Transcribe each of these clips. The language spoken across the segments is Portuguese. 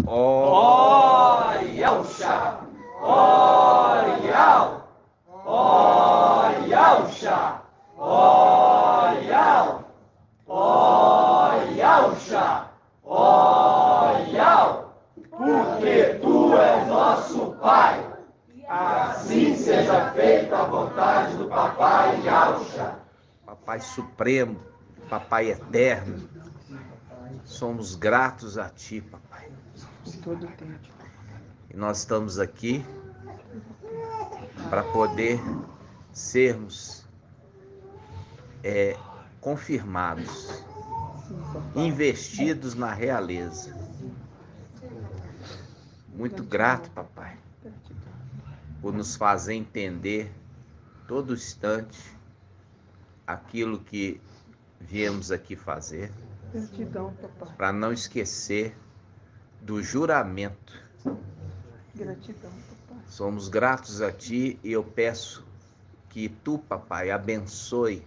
Oriauxa, Orial, Oriauxa, Orial, Oriauxa, Orial, porque tu és nosso Pai, assim seja feita a vontade do Papai Yauxa. Papai Supremo, Papai Eterno, somos gratos a Ti, Papai. E nós estamos aqui para poder sermos confirmados, investidos na realeza. Muito grato, Papai, por nos fazer entender todo instante aquilo que viemos aqui fazer, para não esquecer do juramento. Gratidão, papai. Somos gratos a Ti e eu peço que Tu, Papai, abençoe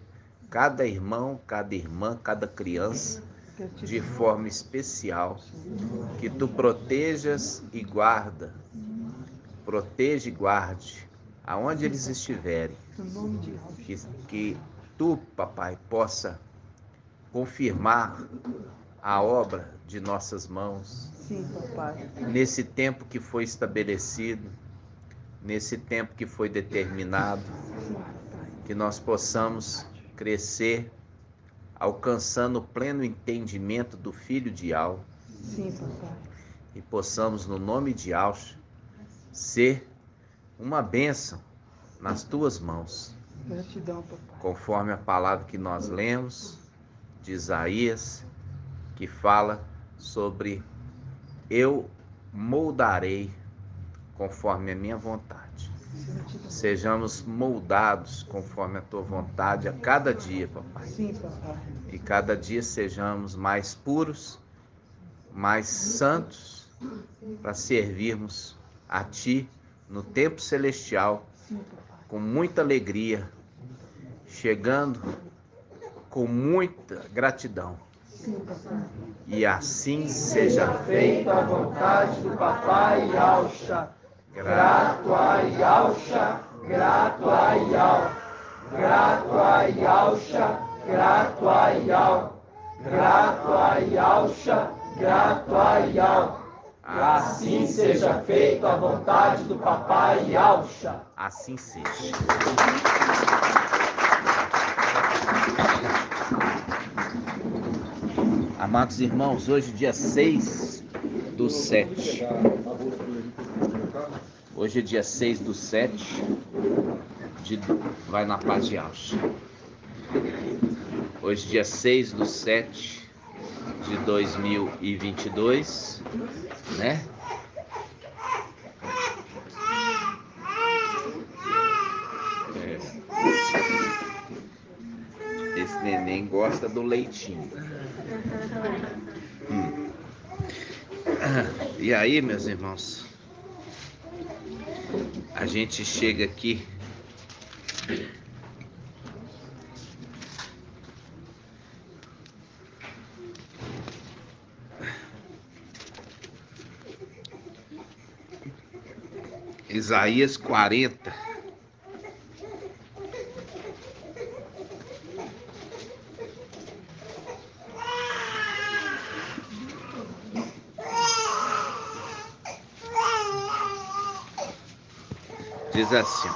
cada irmão, cada irmã, cada criança de forma especial, que Tu protejas e guarda, proteja e guarde aonde eles estiverem, que Tu, Papai, possa confirmar a obra de nossas mãos. Sim, papai. Nesse tempo que foi estabelecido, nesse tempo que foi determinado, que nós possamos crescer, alcançando o pleno entendimento do Filho de Yau. Sim, papai. E possamos, no nome de Yauxa, ser uma bênção nas Tuas mãos. Gratidão, papai. Conforme a palavra que nós lemos de Isaías, que fala sobre eu moldarei conforme a minha vontade. Sejamos moldados conforme a Tua vontade a cada dia, papai. Sim, papai. E cada dia sejamos mais puros, mais santos, para servirmos a Ti no tempo celestial, com muita alegria, chegando com muita gratidão. E assim seja Feita a vontade do Papai Yauxa. Grato a Yauxa, grato a Yau. Grato a Yauxa, grato a Yau. Grato a Yauxa, grato a Yau. Assim seja feita a vontade do Papai Yauxa. Assim seja. Amados irmãos, hoje dia 6/7. Hoje é dia 6/7. Vai na paz de Yauxa. Hoje dia 6/7 de 2022, né? Esse neném gosta do leitinho. E aí, meus irmãos, a gente chega aqui Isaías 40. Diz assim: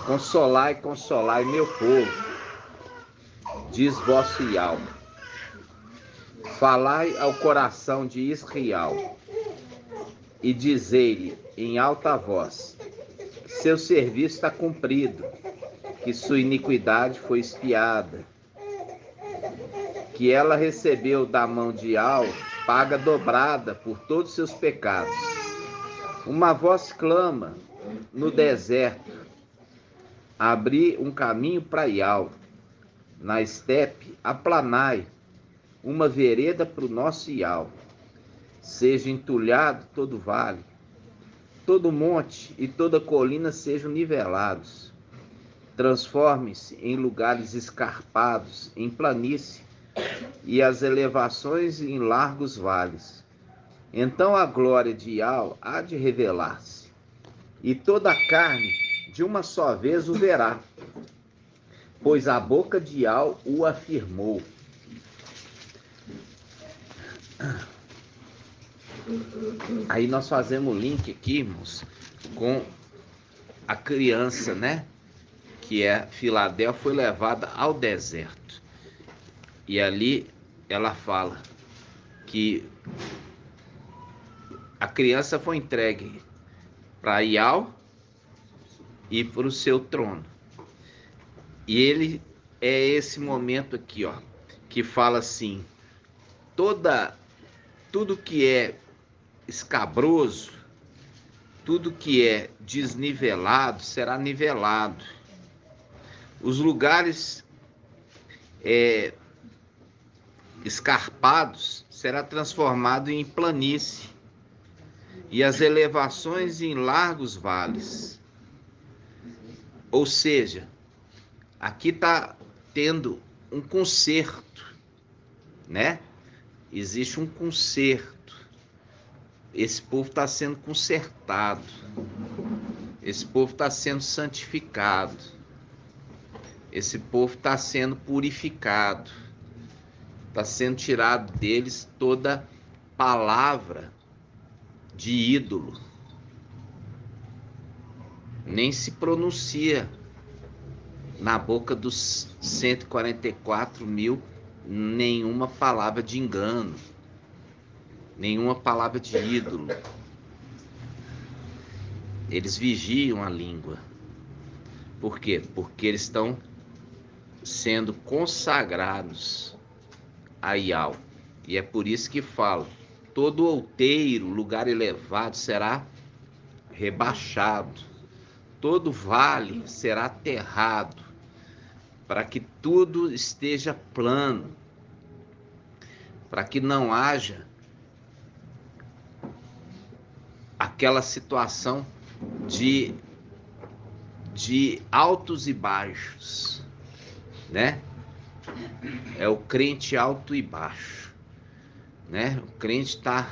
consolai, consolai meu povo, diz vosso Yau. Falai ao coração de Israel e dizei-lhe em alta voz que seu serviço está cumprido, que sua iniquidade foi expiada, que ela recebeu da mão de Yau paga dobrada por todos os seus pecados. Uma voz clama no deserto: abri um caminho para Yau. Na estepe, aplanai uma vereda para o nosso Yau. Seja entulhado todo vale, todo monte e toda colina sejam nivelados. Transforme-se em lugares escarpados, em planície, e as elevações em largos vales. Então a glória de Iau há de revelar-se, e toda a carne de uma só vez o verá, pois a boca de Iau o afirmou. Aí nós fazemos o link aqui, irmãos, com a criança, né? Que é Filadélfia, foi levada ao deserto. E ali ela fala que a criança foi entregue para Iau e para o seu trono. E ele é esse momento aqui, ó, que fala assim: tudo que é escabroso, tudo que é desnivelado será nivelado. Os lugares escarpados será transformado em planície, e as elevações em largos vales. Ou seja, aqui está tendo um conserto, né? Existe um conserto. Esse povo está sendo consertado. Esse povo está sendo santificado. Esse povo está sendo purificado. Está sendo tirado deles toda palavra de ídolo. Nem se pronuncia na boca dos 144 mil nenhuma palavra de engano, nenhuma palavra de ídolo. Eles vigiam a língua. Por quê? Porque eles estão sendo consagrados a Iau. E é por isso que falo: todo outeiro, lugar elevado, será rebaixado, todo vale será aterrado, para que tudo esteja plano, para que não haja aquela situação de altos e baixos, né? É o crente alto e baixo, né? O crente está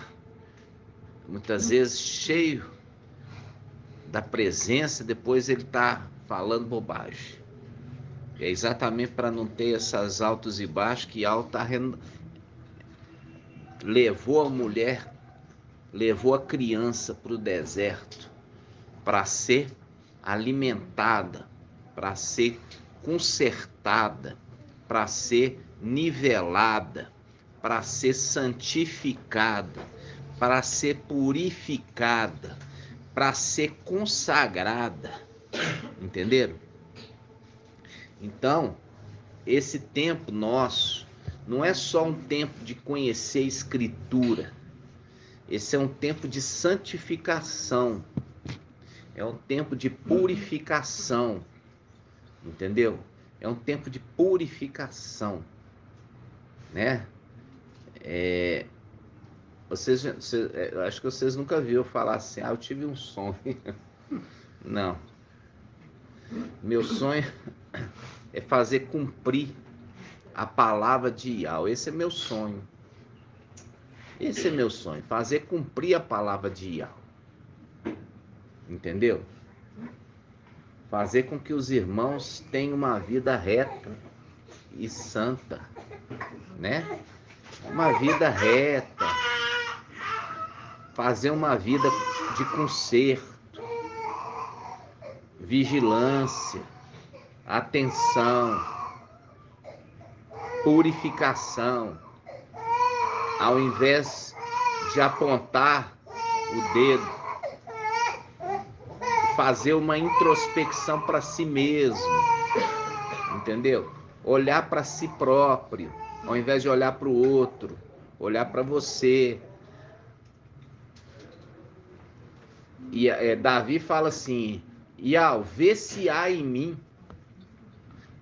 muitas vezes cheio da presença, depois ele está falando bobagem. É exatamente para não ter essas altos e baixos que levou a mulher, levou a criança para o deserto para ser alimentada, para ser consertada, para ser nivelada, para ser santificada, para ser purificada, para ser consagrada. Entenderam? Então, esse tempo nosso não é só um tempo de conhecer a Escritura. Esse é um tempo de santificação. É um tempo de purificação. Entendeu? É um tempo de purificação, né? Acho que vocês nunca viram falar assim: eu tive um sonho. Não. Meu sonho é fazer cumprir a palavra de Iau. Esse é meu sonho. Esse é meu sonho, fazer cumprir a palavra de Iau. Entendeu? Fazer com que os irmãos tenham uma vida reta e santa, né? Uma vida reta. Fazer uma vida de conserto, vigilância, atenção, purificação. Ao invés de apontar o dedo, fazer uma introspecção para si mesmo, entendeu? Olhar para si próprio, ao invés de olhar para o outro, olhar para você. E Davi fala assim: Iau, vê se há em mim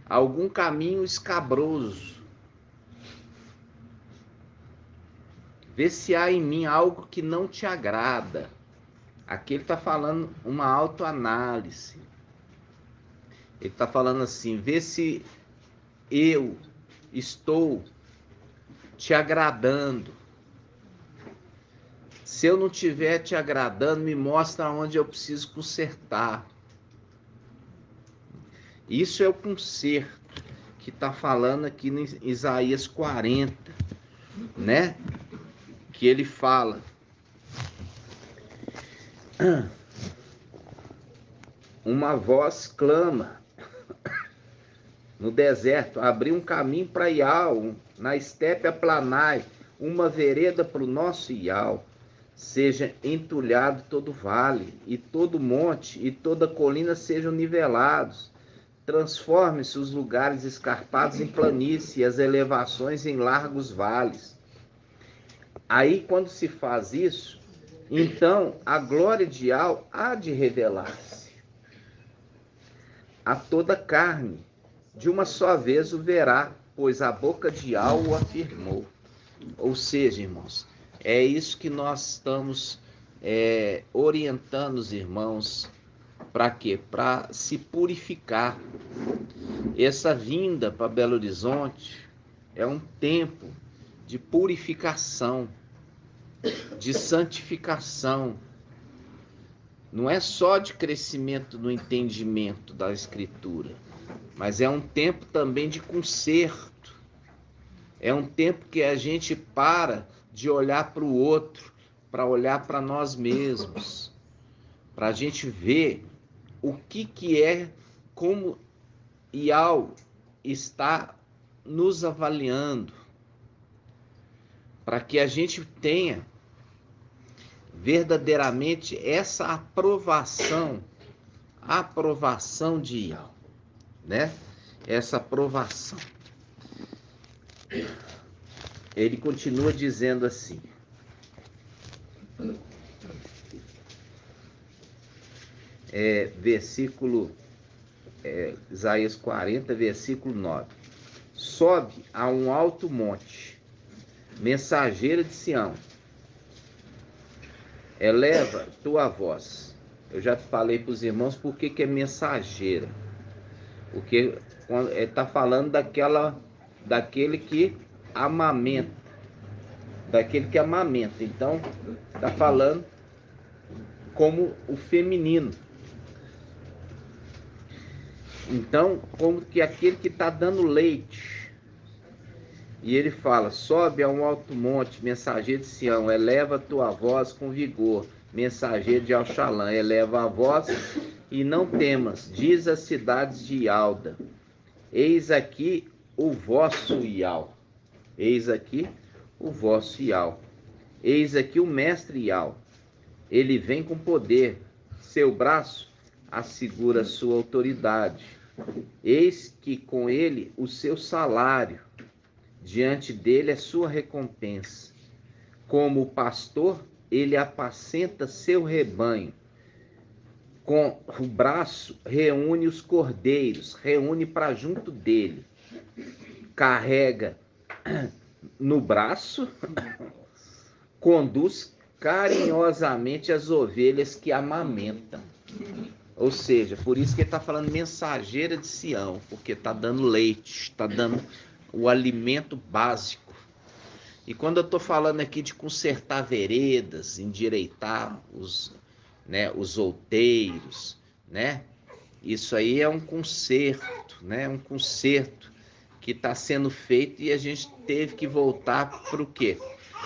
algum caminho escabroso. Vê se há em mim algo que não te agrada. Aqui ele está falando uma autoanálise. Ele está falando assim: vê se eu estou te agradando. Se eu não estiver te agradando, me mostra onde eu preciso consertar. Isso é o conserto que está falando aqui em Isaías 40, né? Que ele fala: uma voz clama no deserto, abri um caminho para Ial, na estepe aplanai, uma vereda para o nosso Ial. Seja entulhado todo vale, e todo monte, e toda colina sejam nivelados. Transforme-se os lugares escarpados em planície, e as elevações em largos vales. Aí, quando se faz isso, então a glória de Ial há de revelar-se a toda carne. De uma só vez o verá, pois a boca de Ial o afirmou. Ou seja, irmãos, é isso que nós estamos orientando os irmãos. Para quê? Para se purificar. Essa vinda para Belo Horizonte é um tempo de purificação, de santificação. Não é só de crescimento no entendimento da Escritura, mas é um tempo também de conserto. É um tempo que a gente para de olhar para o outro, para olhar para nós mesmos, para a gente ver o que é, como Ial está nos avaliando, para que a gente tenha verdadeiramente essa aprovação de Ial, né? Essa aprovação. Ele continua dizendo assim: Isaías 40, versículo 9. Sobe a um alto monte, mensageira de Sião, eleva tua voz. Eu já falei para os irmãos por que é mensageira. Porque está falando daquele que amamenta. Daquele que amamenta. Então, está falando como o feminino. Então, como que aquele que está dando leite. E ele fala: sobe a um alto monte, mensageiro de Sião, eleva tua voz com vigor. Mensageiro de Alxalã, eleva a voz e não temas, diz as cidades de Ialda: eis aqui o vosso Ial. Eis aqui o vosso Ial. Eis aqui o mestre Ial. Ele vem com poder, seu braço assegura sua autoridade. Eis que com ele o seu salário, diante dele é sua recompensa. Como o pastor, ele apacenta seu rebanho. Com o braço reúne os cordeiros, reúne para junto dele. Carrega no braço, conduz carinhosamente as ovelhas que amamentam. Ou seja, por isso que ele está falando mensageira de Sião, porque está dando leite, está dando o alimento básico. E quando eu estou falando aqui de consertar veredas, endireitar os outeiros, né? Isso aí é um conserto, né? Um conserto que está sendo feito, e a gente teve que voltar para o quê?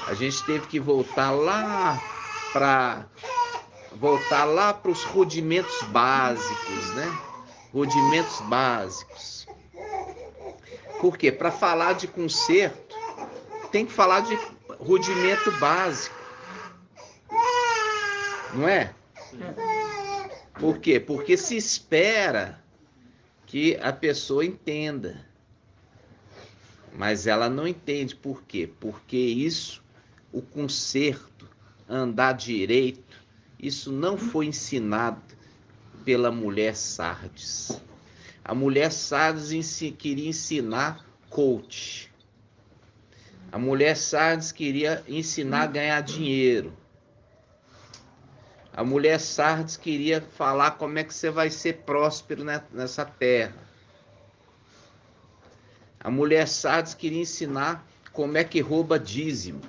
A gente teve que voltar lá para os rudimentos básicos, né? Rudimentos básicos. Por quê? Para falar de conserto, tem que falar de rudimento básico. Não é? Por quê? Porque se espera que a pessoa entenda. Mas ela não entende. Por quê? Porque isso, o conserto, andar direito, isso não foi ensinado pela mulher Sardes. A mulher Sardes queria ensinar coach. A mulher Sardes queria ensinar a ganhar dinheiro. A mulher Sardes queria falar como é que você vai ser próspero nessa terra. A mulher Sardes queria ensinar como é que rouba dízimo.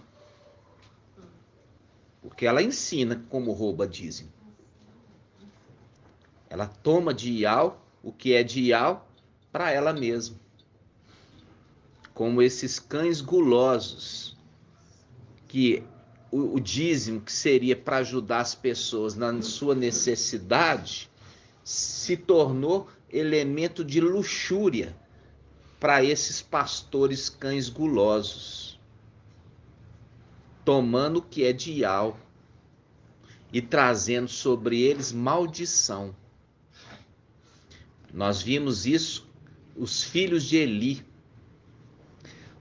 Porque ela ensina como rouba dízimo. Ela toma de Ial o que é de Ial para ela mesma. Como esses cães gulosos, que o dízimo que seria para ajudar as pessoas na sua necessidade, se tornou elemento de luxúria para esses pastores cães gulosos, tomando o que é de Ial e trazendo sobre eles maldição. Nós vimos isso, os filhos de Eli.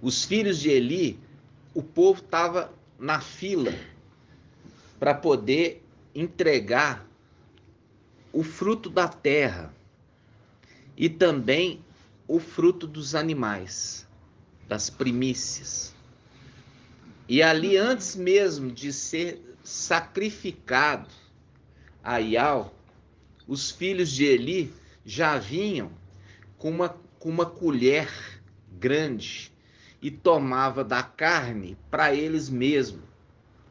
Os filhos de Eli, o povo estava na fila para poder entregar o fruto da terra e também o fruto dos animais, das primícias. E ali, antes mesmo de ser sacrificado a Ial, os filhos de Eli já vinham com uma colher grande e tomava da carne para eles mesmos.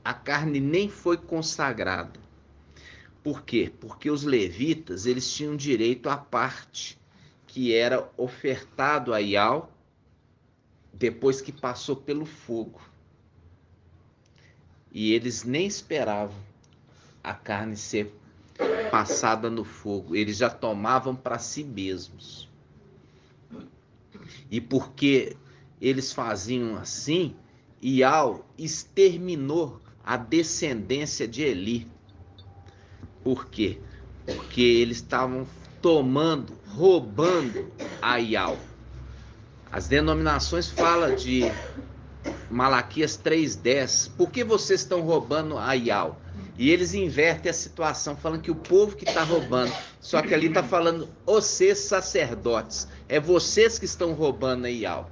A carne nem foi consagrada. Por quê? Porque os levitas, eles tinham direito à parte que era ofertado a Ial depois que passou pelo fogo. E eles nem esperavam a carne ser passada no fogo, eles já tomavam para si mesmos. E porque eles faziam assim, Ial exterminou a descendência de Eli. Por quê? Porque eles estavam tomando, roubando a Ial. As denominações falam de Malaquias 3:10. Por que vocês estão roubando a Ial? E eles invertem a situação, falando que o povo que está roubando. Só que ali está falando, vocês sacerdotes, é vocês que estão roubando a Ial.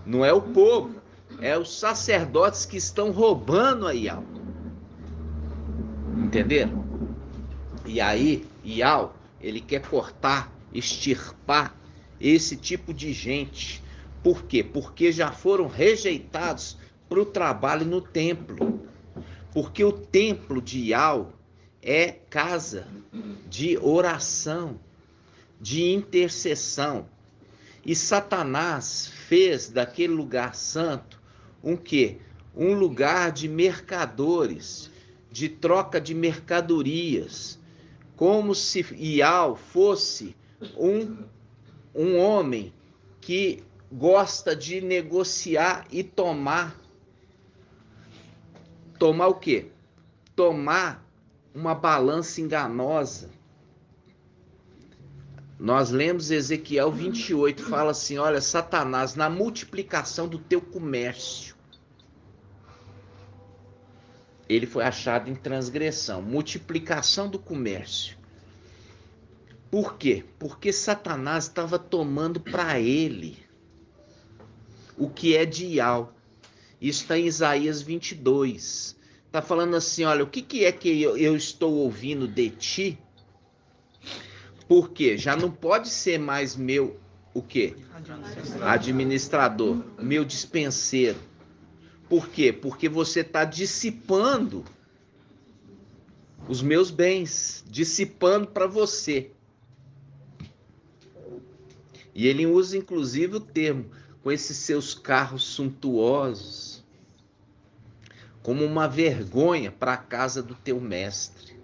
Não é o povo, é os sacerdotes que estão roubando a Ial. Entenderam? E aí, Ial, ele quer cortar, extirpar esse tipo de gente. Por quê? Porque já foram rejeitados para o trabalho no templo. Porque o templo de Ial é casa de oração, de intercessão. E Satanás fez daquele lugar santo um quê? Um lugar de mercadores, de troca de mercadorias. Como se Ial fosse um homem que gosta de negociar e tomar o quê? Tomar uma balança enganosa. Nós lemos Ezequiel 28, fala assim, olha, Satanás, na multiplicação do teu comércio, ele foi achado em transgressão, multiplicação do comércio. Por quê? Porque Satanás estava tomando para ele o que é de Ial. Isso está em Isaías 22. Está falando assim, olha, o que é que eu estou ouvindo de ti? Porque já não pode ser mais meu, o quê? Administrador, meu dispenseiro. Por quê? Porque você está dissipando os meus bens, dissipando para você. E ele usa inclusive o termo, com esses seus carros suntuosos, como uma vergonha para a casa do teu mestre.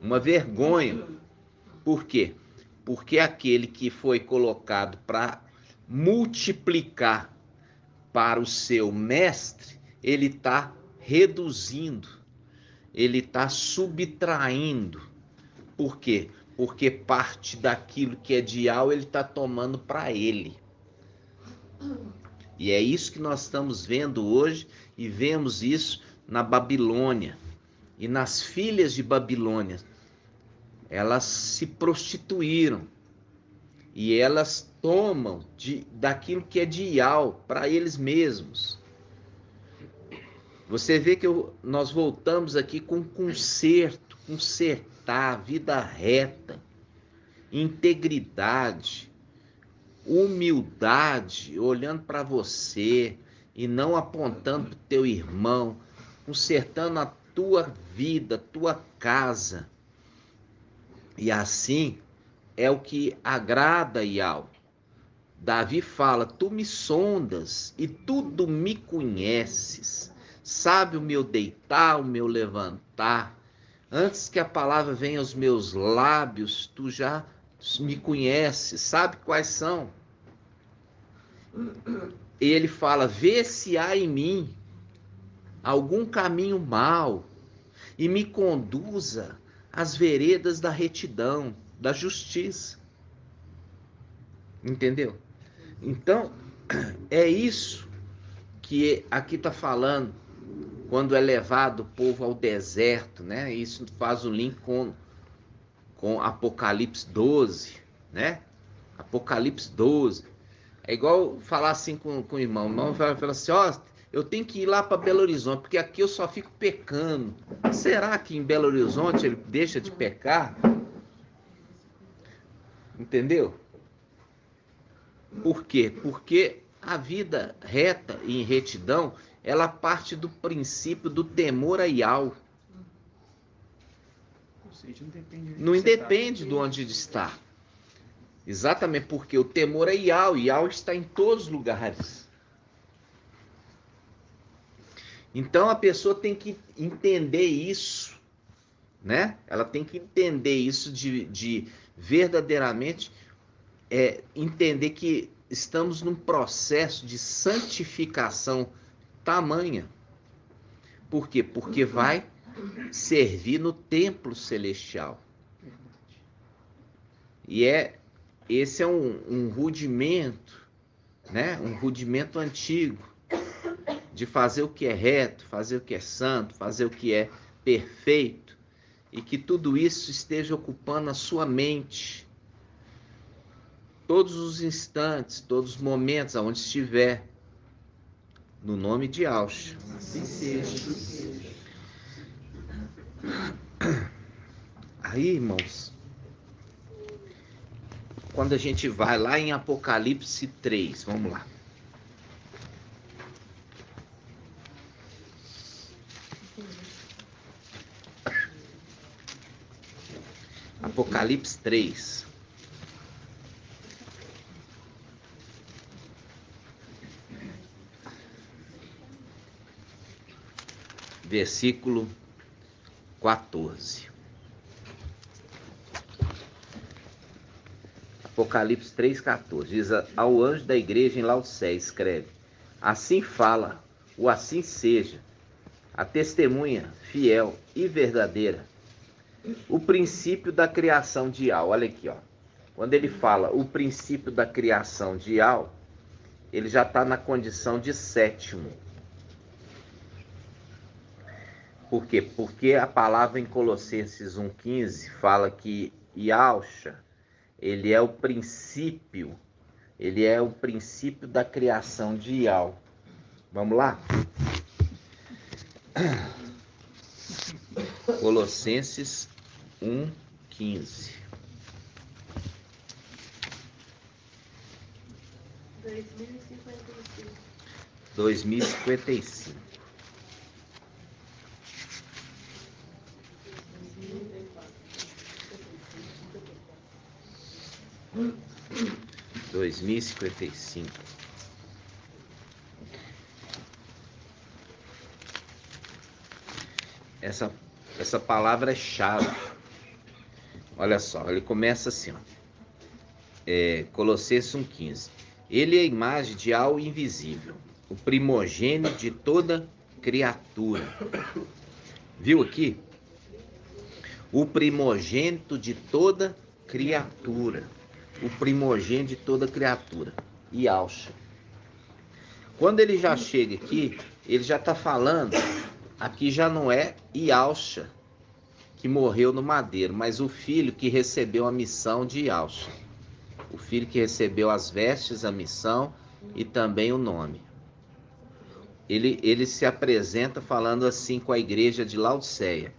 Uma vergonha. Por quê? Porque aquele que foi colocado para multiplicar para o seu mestre, ele está reduzindo, ele está subtraindo. Por quê? Porque parte daquilo que é de Ial ele está tomando para ele. E é isso que nós estamos vendo hoje, e vemos isso na Babilônia e nas filhas de Babilônia. Elas se prostituíram e elas tomam daquilo que é de Ial para eles mesmos. Você vê que nós voltamos aqui com conserto, consertar, vida reta, integridade, humildade, olhando para você, e não apontando para o teu irmão, consertando a tua vida, tua casa. E assim é o que agrada Yahweh. Davi fala: tu me sondas e tudo me conheces, sabe o meu deitar, o meu levantar. Antes que a palavra venha aos meus lábios, tu já me conheces, sabe quais são. E ele fala: vê se há em mim algum caminho mau e me conduza às veredas da retidão, da justiça. Entendeu? Então, é isso que aqui está falando, quando é levado o povo ao deserto, né? Isso faz o link com Apocalipse 12, né? Apocalipse 12. É igual falar assim com o irmão. O irmão fala assim: ó, eu tenho que ir lá para Belo Horizonte, porque aqui eu só fico pecando. Será que em Belo Horizonte ele deixa de pecar? Entendeu? Por quê? Porque a vida reta e em retidão, ela parte do princípio do temor a Yahweh. Ou seja, não independe de onde está. Exatamente porque o temor é Yahweh. Yahweh está em todos os lugares. Então a pessoa tem que entender isso, né? Ela tem que entender isso de verdadeiramente entender que estamos num processo de santificação tamanha. Por quê? Porque vai servir no templo celestial. E esse é um rudimento, né? Um rudimento antigo de fazer o que é reto, fazer o que é santo, fazer o que é perfeito, e que tudo isso esteja ocupando a sua mente todos os instantes, todos os momentos, aonde estiver, no nome de Yahshua. assim seja. Aí, irmãos, quando a gente vai lá em Apocalipse 3, vamos lá. Apocalipse 3. Versículo 14. Apocalipse 3,14. Diz: ao anjo da igreja em Laodiceia, escreve: assim fala, ou assim seja, a testemunha fiel e verdadeira, o princípio da criação de Yahweh. Olha aqui, ó. Quando ele fala o princípio da criação de Yahweh, ele já está na condição de sétimo. Por quê? Porque a palavra em Colossenses 1,15 fala que Yahshua, ele é o princípio da criação de Yahweh. Vamos lá? Colossenses 1,15. 2055. 2055. Essa palavra é chave. Olha só, ele começa assim, ó. Colossenses 1,15. Ele é a imagem de algo invisível, o primogênito de toda criatura. Viu aqui? O primogênito de toda criatura. O primogênito de toda criatura. Yahshua. Quando ele já chega aqui, ele já está falando, aqui já não é Yahshua que morreu no madeiro, mas o filho que recebeu a missão de Yahshua. O filho que recebeu as vestes, a missão e também o nome. Ele se apresenta falando assim com a igreja de Laodiceia.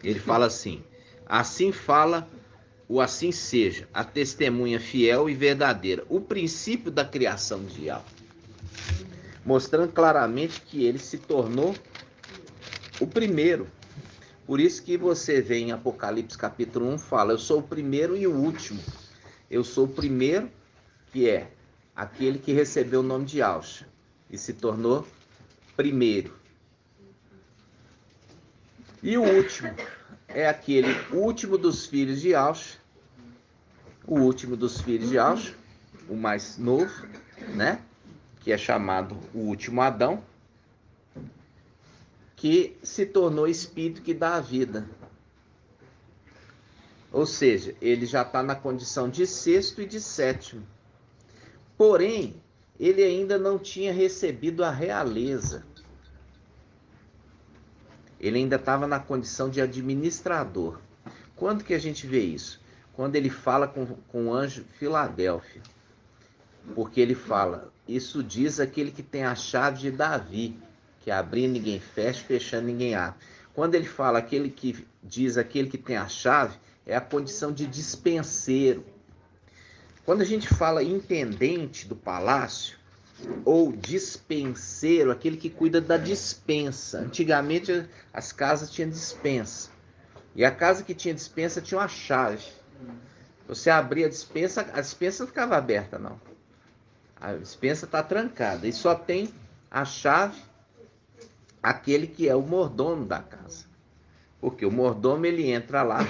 Ele fala assim: assim fala o assim seja, a testemunha fiel e verdadeira, o princípio da criação de Yahweh, mostrando claramente que ele se tornou o primeiro. Por isso que você vê em Apocalipse capítulo 1, fala, eu sou o primeiro e o último. Eu sou o primeiro, que é aquele que recebeu o nome de Yahshua e se tornou primeiro. E o último é aquele último dos filhos de Yahshua, o último dos filhos de Yahshua, o mais novo, né? Que é chamado o último Adão, que se tornou espírito que dá a vida. Ou seja, ele já está na condição de sexto e de sétimo. Porém, ele ainda não tinha recebido a realeza. Ele ainda estava na condição de administrador. Quando que a gente vê isso? Quando ele fala com o anjo Filadélfia. Porque ele fala, isso diz aquele que tem a chave de Davi, que abrir ninguém fecha, fechando ninguém abre. Quando ele fala aquele que diz aquele que tem a chave, é a condição de dispenseiro. Quando a gente fala intendente do palácio, ou dispenseiro, aquele que cuida da dispensa. Antigamente as casas tinham dispensa. E a casa que tinha dispensa tinha uma chave. Você abria a dispensa não ficava aberta, não. A dispensa está trancada. E só tem a chave aquele que é o mordomo da casa. Porque o mordomo, ele entra lá,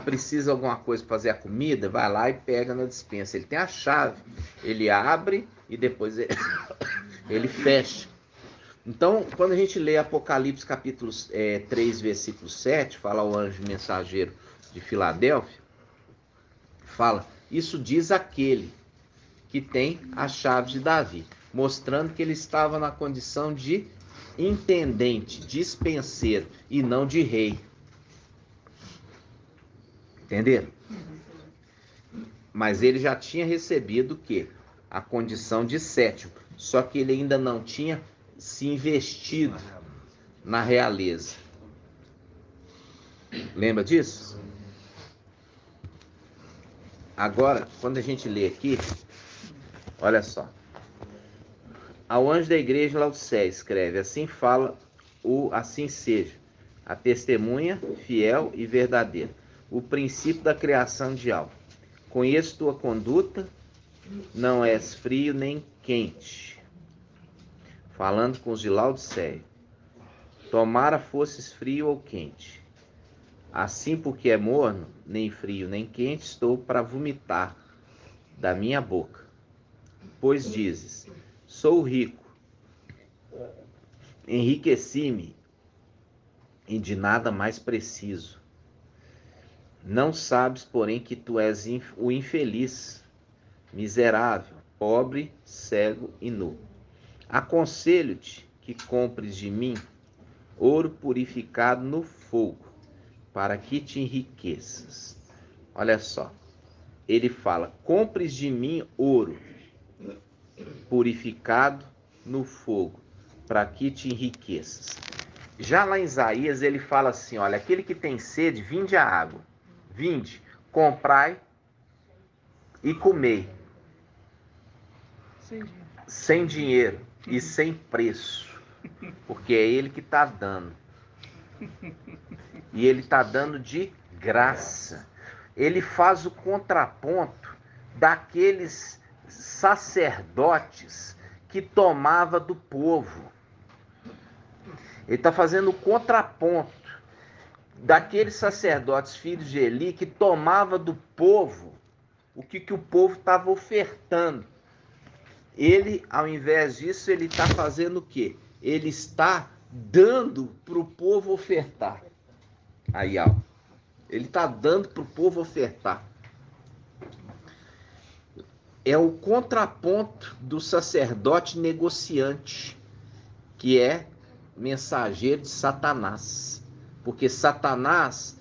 precisa alguma coisa para fazer a comida, vai lá e pega na dispensa. Ele tem a chave, ele abre e depois ele fecha. Então, quando a gente lê Apocalipse capítulo 3, versículo 7, fala o anjo mensageiro de Filadélfia, fala, isso diz aquele que tem a chave de Davi, mostrando que ele estava na condição de intendente, dispenseiro e não de rei. Entenderam? Mas ele já tinha recebido o quê? A condição de sétimo. Só que ele ainda não tinha se investido na realeza. Lembra disso? Agora, quando a gente lê aqui, olha só. Ao anjo da igreja de Laodiceia escreve, assim fala o assim seja, a testemunha fiel e verdadeira, o princípio da criação de Yahweh. Conheço tua conduta, não és frio nem quente. Falando com os de Laodiceia. Tomara fosses frio ou quente. Assim, porque é morno, nem frio nem quente, estou para vomitar da minha boca. Pois dizes, sou rico, enriqueci-me e de nada mais preciso. Não sabes, porém, que tu és o infeliz, miserável, pobre, cego e nu. Aconselho-te que compres de mim ouro purificado no fogo, para que te enriqueças. Olha só, ele fala, compres de mim ouro purificado no fogo, para que te enriqueças. Já lá em Isaías ele fala assim, olha, aquele que tem sede, vinde a água. Vinde, comprai e comei. Sem dinheiro e sem preço. Porque é ele que está dando. E ele está dando de graça. Ele faz o contraponto daqueles sacerdotes que tomava do povo. Ele está fazendo o contraponto daqueles sacerdotes, filhos de Eli, que tomava do povo o que o povo estava ofertando. Ele, ao invés disso, ele está fazendo o quê? Ele está dando para o povo ofertar. Aí, ó. Ele está dando para o povo ofertar. É o contraponto do sacerdote negociante, que é mensageiro de Satanás. Porque Satanás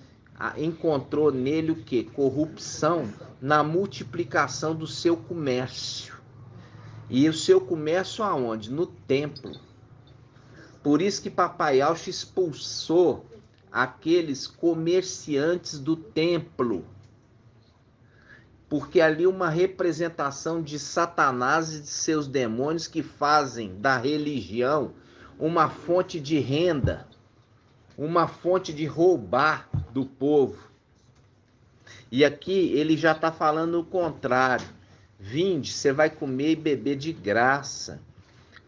encontrou nele o quê? Corrupção na multiplicação do seu comércio. E o seu comércio aonde? No templo. Por isso que Papai Yahshua expulsou aqueles comerciantes do templo. porque ali uma representação de Satanás e de seus demônios que fazem da religião uma fonte de renda, uma fonte de roubar do povo. E aqui ele já está falando o contrário. Vinde, você vai comer e beber de graça.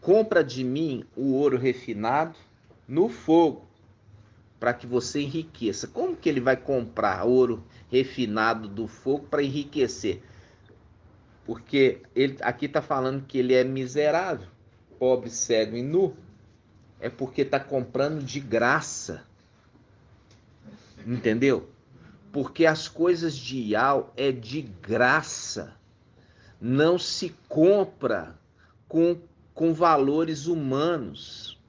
Compra de mim o ouro refinado no fogo, para que você enriqueça. Como que ele vai comprar ouro refinado do fogo para enriquecer? Porque ele aqui está falando que ele é miserável, pobre, cego e nu. É porque está comprando de graça. Entendeu? Porque as coisas de Ial é de graça. Não se compra com valores humanos.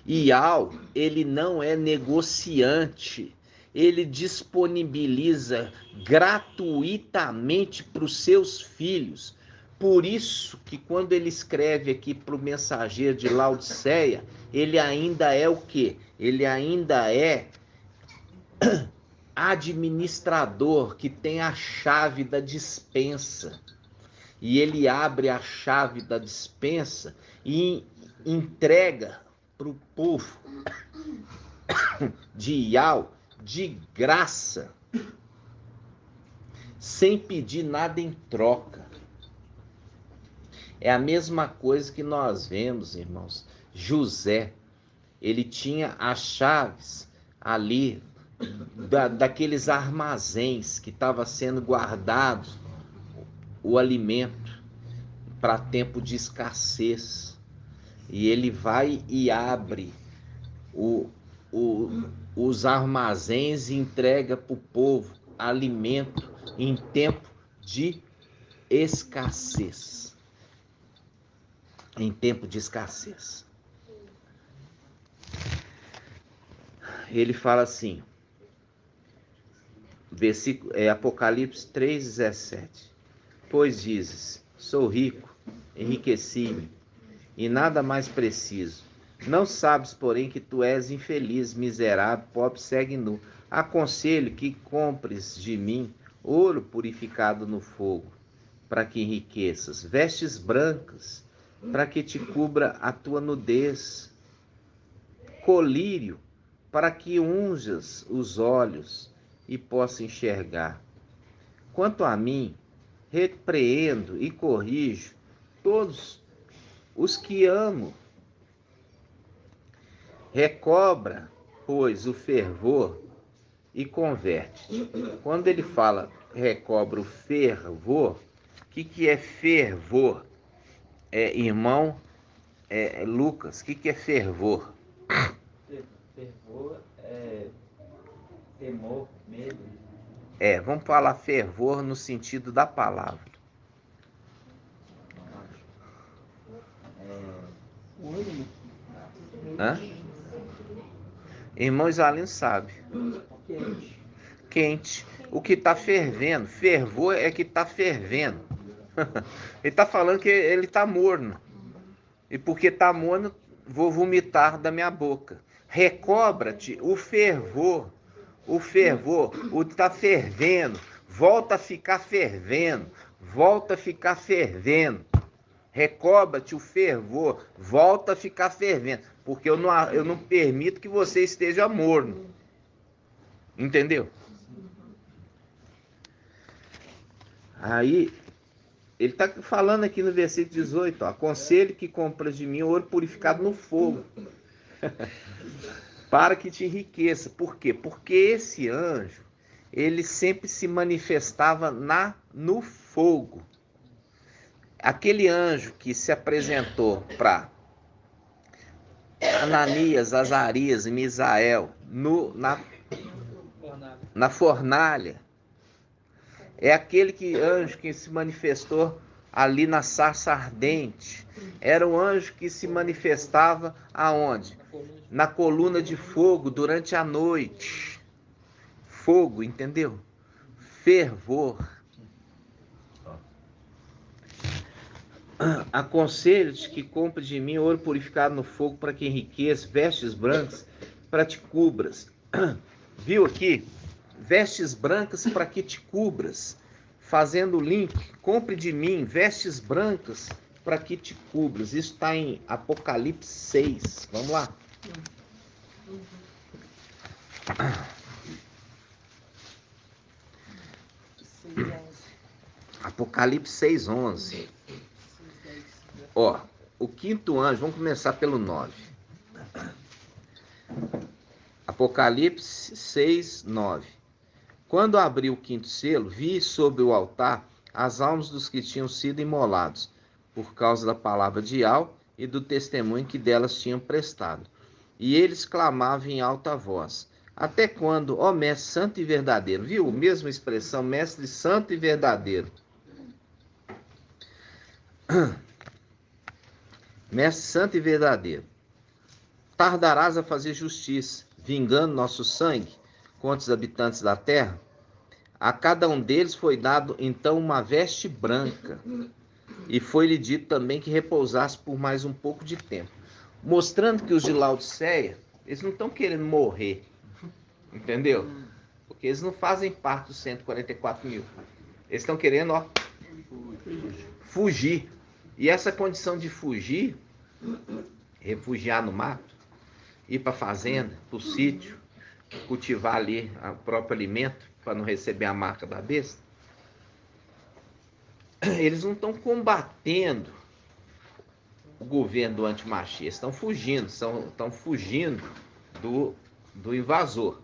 Ial, ele não é negociante. Ele disponibiliza gratuitamente para os seus filhos. Por isso que quando ele escreve aqui para o mensageiro de Laodiceia, ele ainda é o quê? Ele ainda é administrador, que tem a chave da despensa. E ele abre a chave da despensa e entrega para o povo de Ial de graça, sem pedir nada em troca. É a mesma coisa que nós vemos, irmãos. José, ele tinha as chaves ali daqueles armazéns que estava sendo guardado o alimento para tempo de escassez. E ele vai e abre os armazéns e entrega para o povo alimento em tempo de escassez. Em tempo de escassez. Ele fala assim, versículo, Apocalipse 3,17. Pois dizes, sou rico, enriqueci-me, e nada mais preciso. Não sabes, porém, que tu és infeliz, miserável, pobre, cego e nu. Aconselho que compres de mim ouro purificado no fogo, para que enriqueças, vestes brancas, para que te cubra a tua nudez, colírio, para que unjas os olhos e possa enxergar. Quanto a mim, repreendo e corrijo todos os que amo. Recobra, pois, o fervor e converte. Quando ele fala recobra o fervor, o que é fervor? Irmão Lucas, o que é fervor? Fervor é temor, medo. Vamos falar fervor no sentido da palavra. Hã? Irmão Isalino sabe. Quente. O que está fervendo. Fervor é que está fervendo. Ele está falando que ele está morno. E porque está morno, vou vomitar da minha boca. Recobra-te o fervor. O fervor, o que está fervendo. Volta a ficar fervendo. Volta a ficar fervendo. Recobra-te o fervor. Volta a ficar fervendo. Porque eu não permito que você esteja morno. Entendeu? Aí, ele está falando aqui no versículo 18, aconselho que compras de mim ouro purificado no fogo, para que te enriqueça. Por quê? Porque esse anjo, ele sempre se manifestava no fogo. Aquele anjo que se apresentou para Ananias, Azarias e Misael na fornalha, é aquele anjo que se manifestou ali na sarça ardente. Era um anjo que se manifestava aonde? Na coluna de fogo durante a noite. Fogo, entendeu? Fervor. Aconselho-te que compre de mim ouro purificado no fogo para que enriqueça, vestes brancas para te cubras. Viu aqui? Vestes brancas para que te cubras. fazendo o link, compre de mim vestes brancas para que te cubras. Isso está em Apocalipse 6. Vamos lá. Apocalipse 6:11. Ó, o quinto anjo, vamos começar pelo 9. Apocalipse 6:9. Quando abri o quinto selo, vi sobre o altar as almas dos que tinham sido imolados, por causa da palavra de Al e do testemunho que delas tinham prestado. E eles clamavam em alta voz: até quando, ó mestre santo e verdadeiro? Viu? Mesma expressão, mestre santo e verdadeiro. Mestre santo e verdadeiro, tardarás a fazer justiça, vingando nosso sangue contra os habitantes da terra? A cada um deles foi dado então uma veste branca, e foi-lhe dito também que repousasse por mais um pouco de tempo, mostrando que os de Laodiceia, eles não estão querendo morrer, entendeu? Porque eles não fazem parte dos 144 mil. Eles estão querendo, ó, fugir. E essa condição de fugir, refugiar no mato, ir para a fazenda, para o sítio, cultivar ali o próprio alimento, para não receber a marca da besta, eles não estão combatendo o governo do antimachia, estão fugindo, estão fugindo do invasor.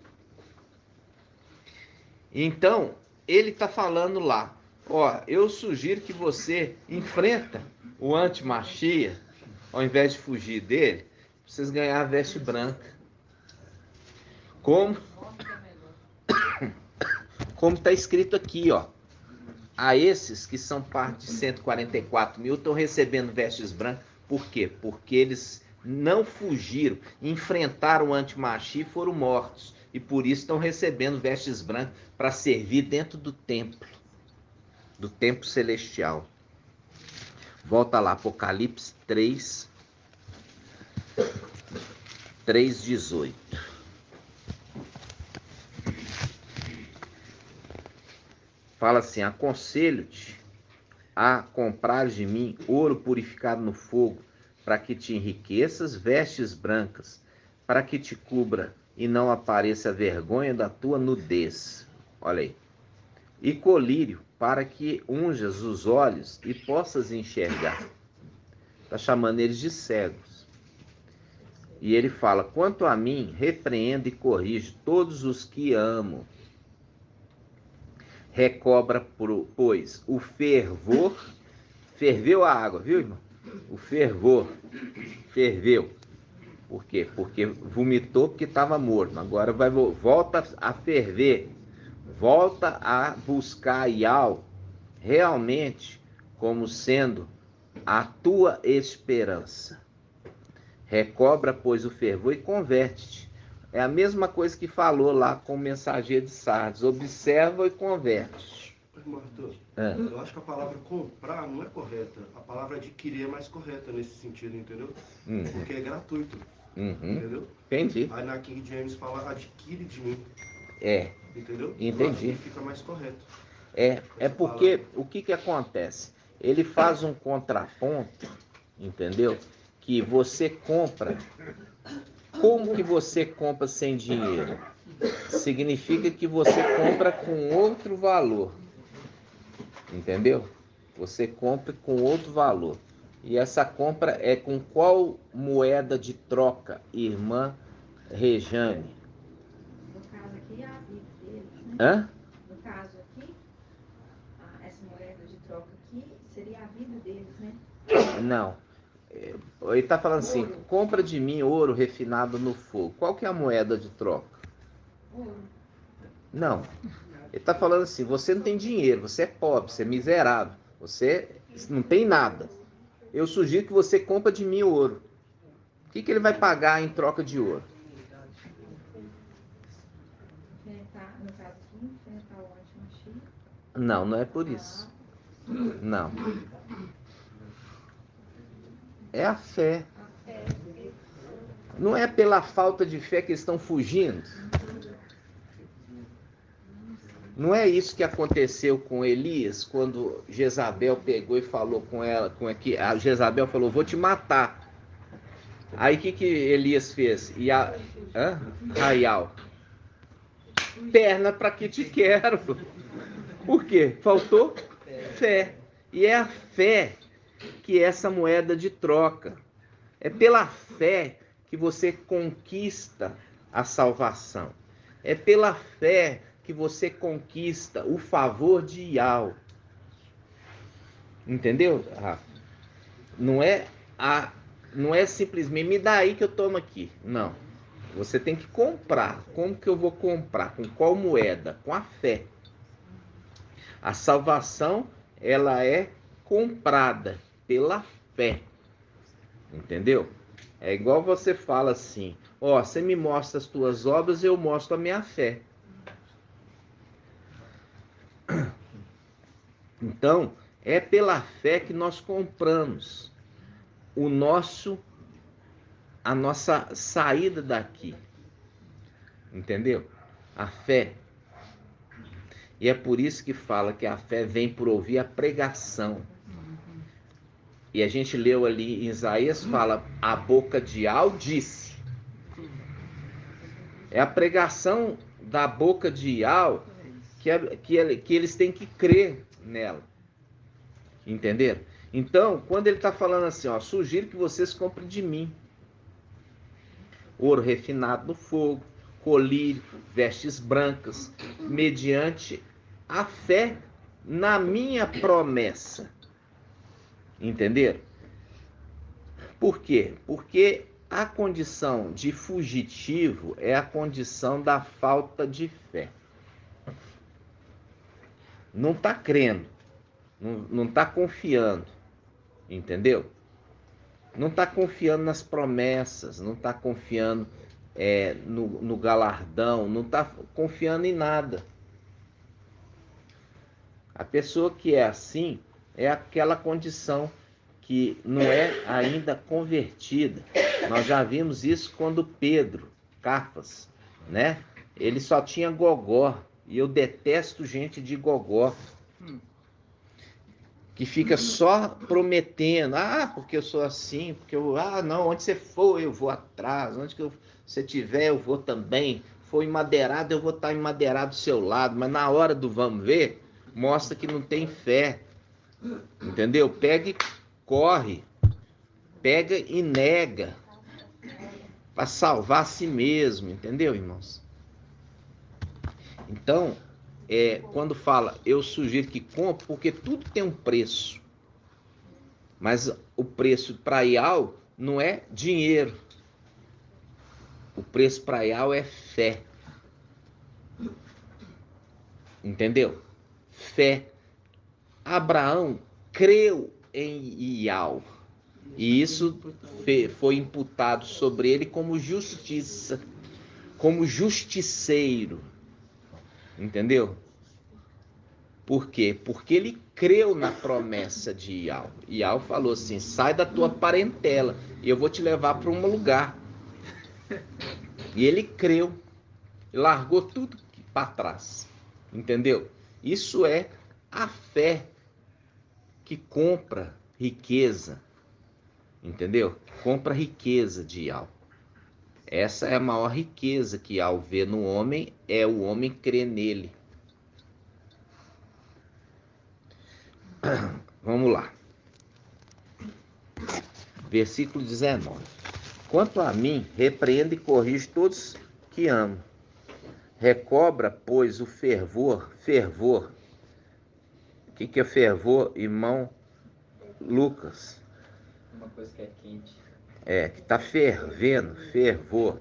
Então, ele está falando lá, ó, eu sugiro que você enfrenta o antimachia, ao invés de fugir dele, vocês ganhar a veste branca. Como está escrito aqui, ó. A esses que são parte de 144 mil estão recebendo vestes brancas. Por quê? Porque eles não fugiram, enfrentaram o antimachia e foram mortos. E por isso estão recebendo vestes brancas para servir dentro do templo celestial. Volta lá, Apocalipse 3:18. Fala assim: aconselho-te a comprar de mim ouro purificado no fogo, para que te enriqueças, vestes brancas, para que te cubra e não apareça a vergonha da tua nudez. Olha aí. E colírio, para que unjas os olhos e possas enxergar. Está chamando eles de cegos. E ele fala: quanto a mim, repreendo e corrijo todos os que amo. Recobra, pois, o fervor. Ferveu a água, viu, irmão? O fervor. Ferveu. Por quê? Porque vomitou porque estava morto. Agora volta a ferver. Volta a buscar Yahweh realmente como sendo a tua esperança. Recobra, pois, o fervor e converte-te. É a mesma coisa que falou lá com o mensageiro de Sardes. Observa e converte. Arthur, eu acho que a palavra comprar não é correta. A palavra adquirir é mais correta nesse sentido, entendeu? Porque é gratuito. Entendeu? Entendi. Aí na King James fala adquire de mim. Entendeu? Entendi. Fica mais correto. É porque o que acontece? Ele faz um contraponto, entendeu? Que você compra. Como que você compra sem dinheiro? Significa que você compra com outro valor. Entendeu? Você compra com outro valor. E essa compra é com qual moeda de troca, irmã Rejane? No caso aqui, a vida deles, né? Hã? No caso aqui, essa moeda de troca aqui seria a vida deles, né? Não. Ele está falando assim: compra de mim ouro refinado no fogo. Qual que é a moeda de troca? Ouro. Não. Ele está falando assim: você não tem dinheiro, você é pobre, você é miserável, você não tem nada. Eu sugiro que você compre de mim ouro. O que ele vai pagar em troca de ouro? Enfrentar, no caso aqui, enfrentar o antimachia. Não, não é por isso. Não. É a fé. Não é pela falta de fé que eles estão fugindo. Não é isso que aconteceu com Elias, quando Jezabel pegou e falou com ela, que a Jezabel falou, vou te matar. Aí o que Elias fez? Raial, perna para que te quero. Por quê? Faltou fé. E é a fé que é essa moeda de troca. É pela fé que você conquista a salvação. É pela fé que você conquista o favor de Yahweh. Entendeu, Rafa? Não é simplesmente me dá aí que eu tomo aqui. Não. Você tem que comprar. Como que eu vou comprar? Com qual moeda? Com a fé. A salvação, ela é comprada pela fé. Entendeu? É igual você fala assim, ó, você me mostra as tuas obras, eu mostro a minha fé. Então, é pela fé que nós compramos a nossa saída daqui. Entendeu? A fé. E é por isso que fala que a fé vem por ouvir a pregação. E a gente leu ali em Isaías, fala, a boca de Yahweh disse. É a pregação da boca de Yahweh que eles têm que crer nela. Entenderam? Então, quando ele está falando assim, ó, sugiro que vocês comprem de mim ouro refinado no fogo, colírio, vestes brancas, mediante a fé na minha promessa. Entenderam? Por quê? Porque a condição de fugitivo é a condição da falta de fé. Não está crendo, não está confiando, entendeu? Não está confiando nas promessas, não está confiando no galardão, não está confiando em nada. A pessoa que é assim é aquela condição que não é ainda convertida. Nós já vimos isso quando Pedro, Cafas, né? Ele só tinha gogó. E eu detesto gente de gogó. Que fica só prometendo. Porque eu sou assim. Porque eu... não, onde você for eu vou atrás. Onde que você tiver eu vou também. For emadeirado eu vou estar emadeirado do seu lado. Mas na hora do vamos ver, mostra que não tem fé. Entendeu? Pega e corre. Pega e nega. Para salvar a si mesmo. Entendeu, irmãos? Então, quando fala, eu sugiro que compre, porque tudo tem um preço. Mas o preço para Yahweh não é dinheiro. O preço para Yahweh é fé. Entendeu? Fé. Abraão creu em Yahweh. E isso foi imputado sobre ele como justiça. Como justiceiro. Entendeu? Por quê? Porque ele creu na promessa de Yahweh. Yahweh falou assim, sai da tua parentela e eu vou te levar para um lugar. E ele creu. Largou tudo para trás. Entendeu? Isso é a fé que compra riqueza. Entendeu? Compra riqueza de Yahweh. Essa é a maior riqueza que Yahweh vê no homem, é o homem crer nele. Vamos lá. Versículo 19. Quanto a mim, repreendo e corrijo todos que amo. Recobra, pois, o fervor. O que é fervor, irmão Lucas? Uma coisa que é quente. Que está fervendo, fervor.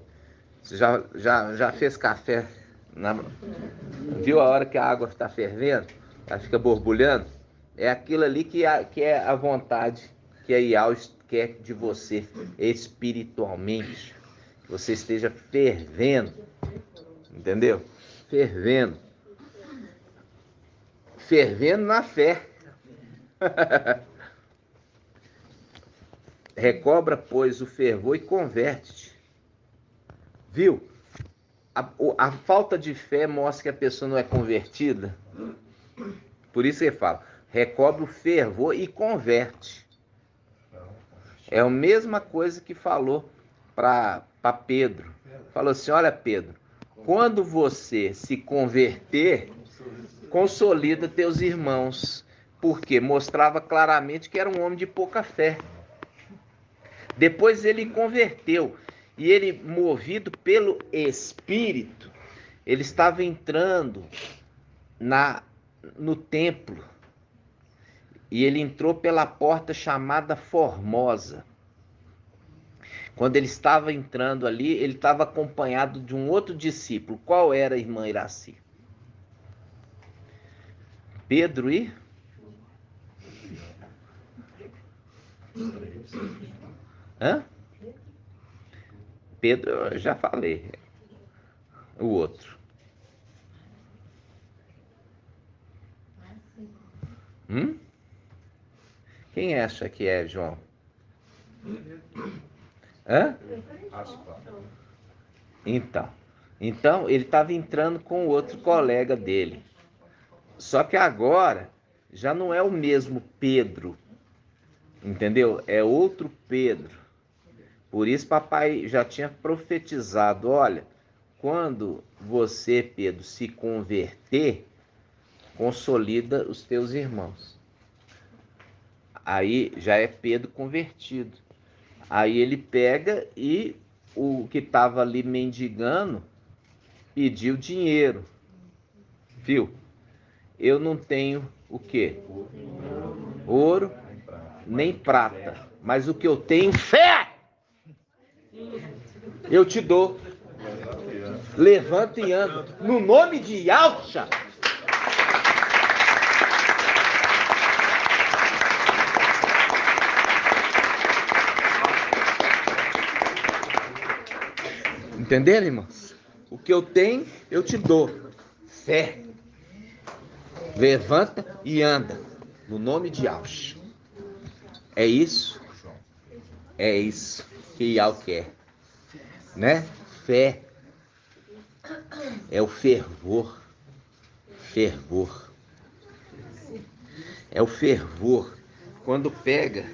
Você já fez café? Viu a hora que a água está fervendo? Ela fica borbulhando? É aquilo ali que é a vontade que a Yahweh quer de você espiritualmente. Que você esteja fervendo. Entendeu? Fervendo. Fervendo na fé. Recobra, pois, o fervor e converte-te. Viu? a falta de fé mostra que a pessoa não é convertida. Por isso ele fala, recobre o fervor e converte. É a mesma coisa que falou para Pedro. Falou assim, olha Pedro, quando você se converter, consolida teus irmãos. Porque mostrava claramente que era um homem de pouca fé. Depois ele converteu. E ele, movido pelo Espírito, ele estava entrando no templo. E ele entrou pela porta chamada Formosa. Quando ele estava entrando ali, ele estava acompanhado de um outro discípulo. Qual era, irmã Iraci? Pedro e... Hã? Pedro, eu já falei. O outro. Quem acha que é, João? Hã? Então ele estava entrando com outro colega dele. Só que agora já não é o mesmo Pedro. Entendeu? É outro Pedro. Por isso papai já tinha profetizado, olha, quando você, Pedro, se converter, consolida os teus irmãos. Aí já é Pedro convertido. Aí ele pega e o que estava ali mendigando pediu dinheiro. Viu? Eu não tenho o quê? Ouro nem prata. Mas o que eu tenho, fé! Eu te dou. Levanta e anda. No nome de Yahshua. Entenderam, irmãos? O que eu tenho, eu te dou. Fé. Levanta e anda. No nome de Yahshua. É isso? É isso que Yahweh quer. Né? Fé. É o fervor. Fervor. É o fervor. Quando pega...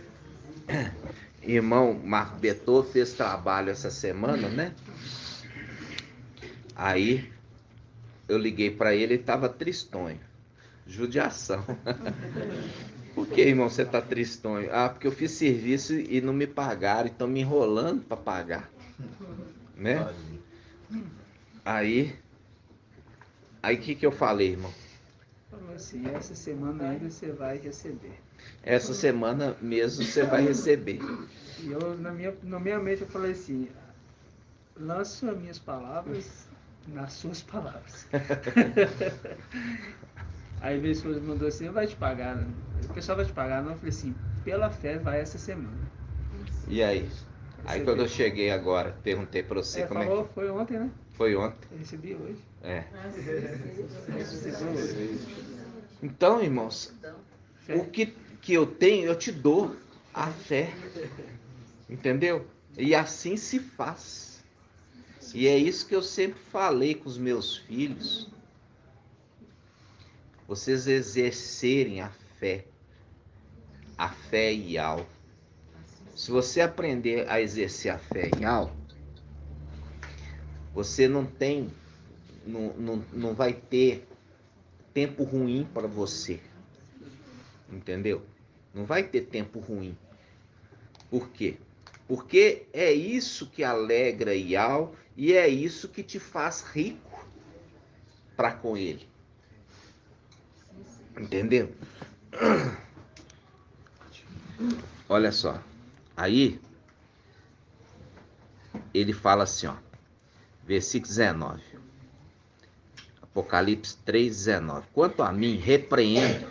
Irmão Marco Betô fez trabalho essa semana, né? Aí eu liguei para ele estava tristonho. Judiação. Por que, irmão, você tá tristonho? Ah, porque eu fiz serviço e não me pagaram, estão me enrolando para pagar. Né? Aí o que eu falei, irmão? Falou assim, essa semana ainda você vai receber. Essa semana mesmo você vai receber. E eu, na minha mente, eu falei assim, lanço as minhas palavras nas suas palavras. Aí minha esposa mandou assim, vai te pagar, né? O pessoal vai te pagar, não? Eu falei assim, pela fé vai essa semana. E aí? Aí quando eu cheguei agora, perguntei pra você como falou, é que... Foi ontem, né? Foi ontem. Eu recebi hoje. É. Recebi hoje. Então, irmãos, o que eu tenho, eu te dou. A fé. Entendeu? E assim se faz. E é isso que eu sempre falei com os meus filhos. Vocês exercerem a fé. A fé Yahweh. Se você aprender a exercer a fé Yahweh, você não vai ter tempo ruim para você. Entendeu? Não vai ter tempo ruim. Por quê? Porque é isso que alegra Yahweh e é isso que te faz rico para com ele. Entendeu? Olha só. Aí ele fala assim, ó. Versículo 19. Apocalipse 3:19. Quanto a mim, repreendo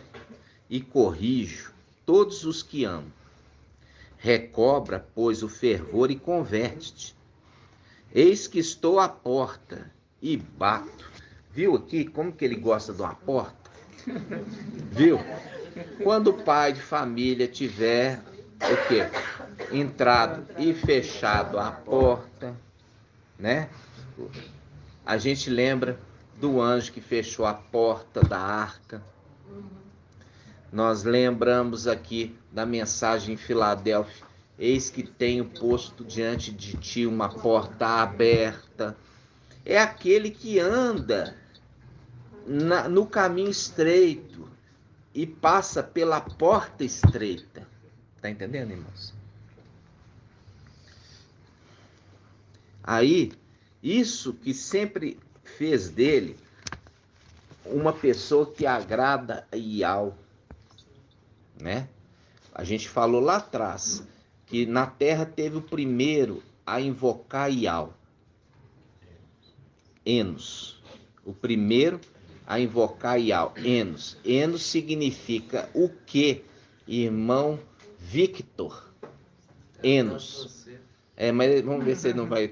e corrijo todos os que amo. Recobra, pois, o fervor e converte-te. Eis que estou à porta e bato. Viu aqui como que ele gosta de uma porta? Viu? Quando o pai de família tiver o quê? Entrado e fechado a porta, né? A gente lembra do anjo que fechou a porta da arca. Nós lembramos aqui da mensagem em Filadélfia: eis que tenho posto diante de ti uma porta aberta. É aquele que anda no caminho estreito e passa pela porta estreita. Tá entendendo, irmãos? Aí, isso que sempre fez dele uma pessoa que agrada a Yahweh, né? A gente falou lá atrás que na terra teve o primeiro a invocar Yahweh, Enos. O primeiro a invocar Yahweh, Enos. Enos significa o quê, irmão Victor? Enos. Mas vamos ver se ele não vai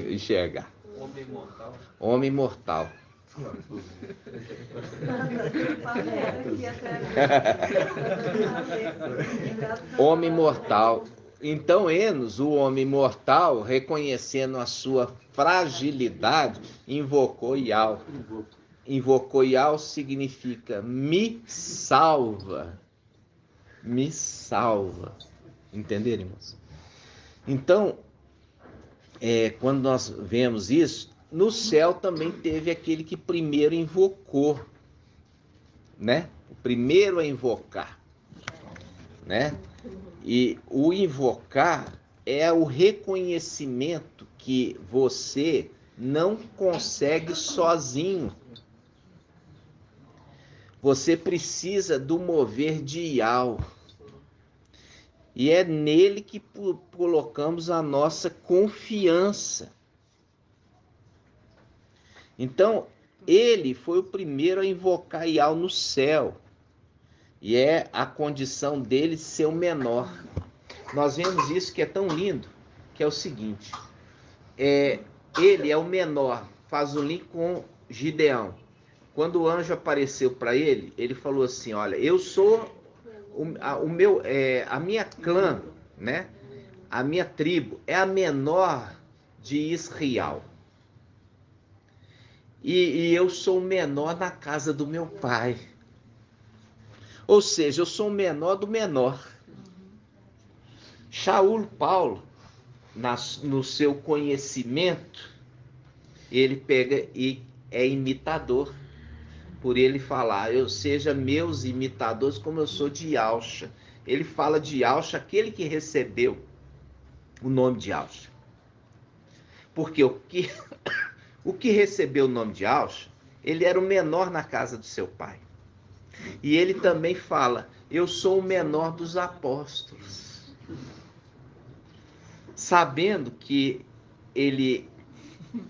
enxergar. Homem mortal. Homem mortal. Homem mortal. Então Enos, o homem mortal, reconhecendo a sua fragilidade, invocou Yahweh. Invocou Yahweh significa me salva. Me salva. Entenderam, irmãos? Então, quando nós vemos isso, no céu também teve aquele que primeiro invocou, né? O primeiro a invocar, né? E o invocar é o reconhecimento que você não consegue sozinho. Você precisa do mover de Yahweh. E é nele que colocamos a nossa confiança. Então, ele foi o primeiro a invocar Yahweh no céu. E é a condição dele ser o menor. Nós vemos isso que é tão lindo, que é o seguinte. Ele é o menor, faz o link com Gideão. Quando o anjo apareceu para ele, ele falou assim, olha, eu sou a minha clã, né? A minha tribo é a menor de Israel. E eu sou o menor na casa do meu pai. Ou seja, eu sou o menor do menor. Shaul Paulo, no seu conhecimento, ele pega e é imitador. Por ele falar, eu seja meus imitadores como eu sou de Yahshua. Ele fala de Yahshua, aquele que recebeu o nome de Yahshua. Porque o que recebeu o nome de Yahshua, ele era o menor na casa do seu pai. E ele também fala, eu sou o menor dos apóstolos. Sabendo que ele,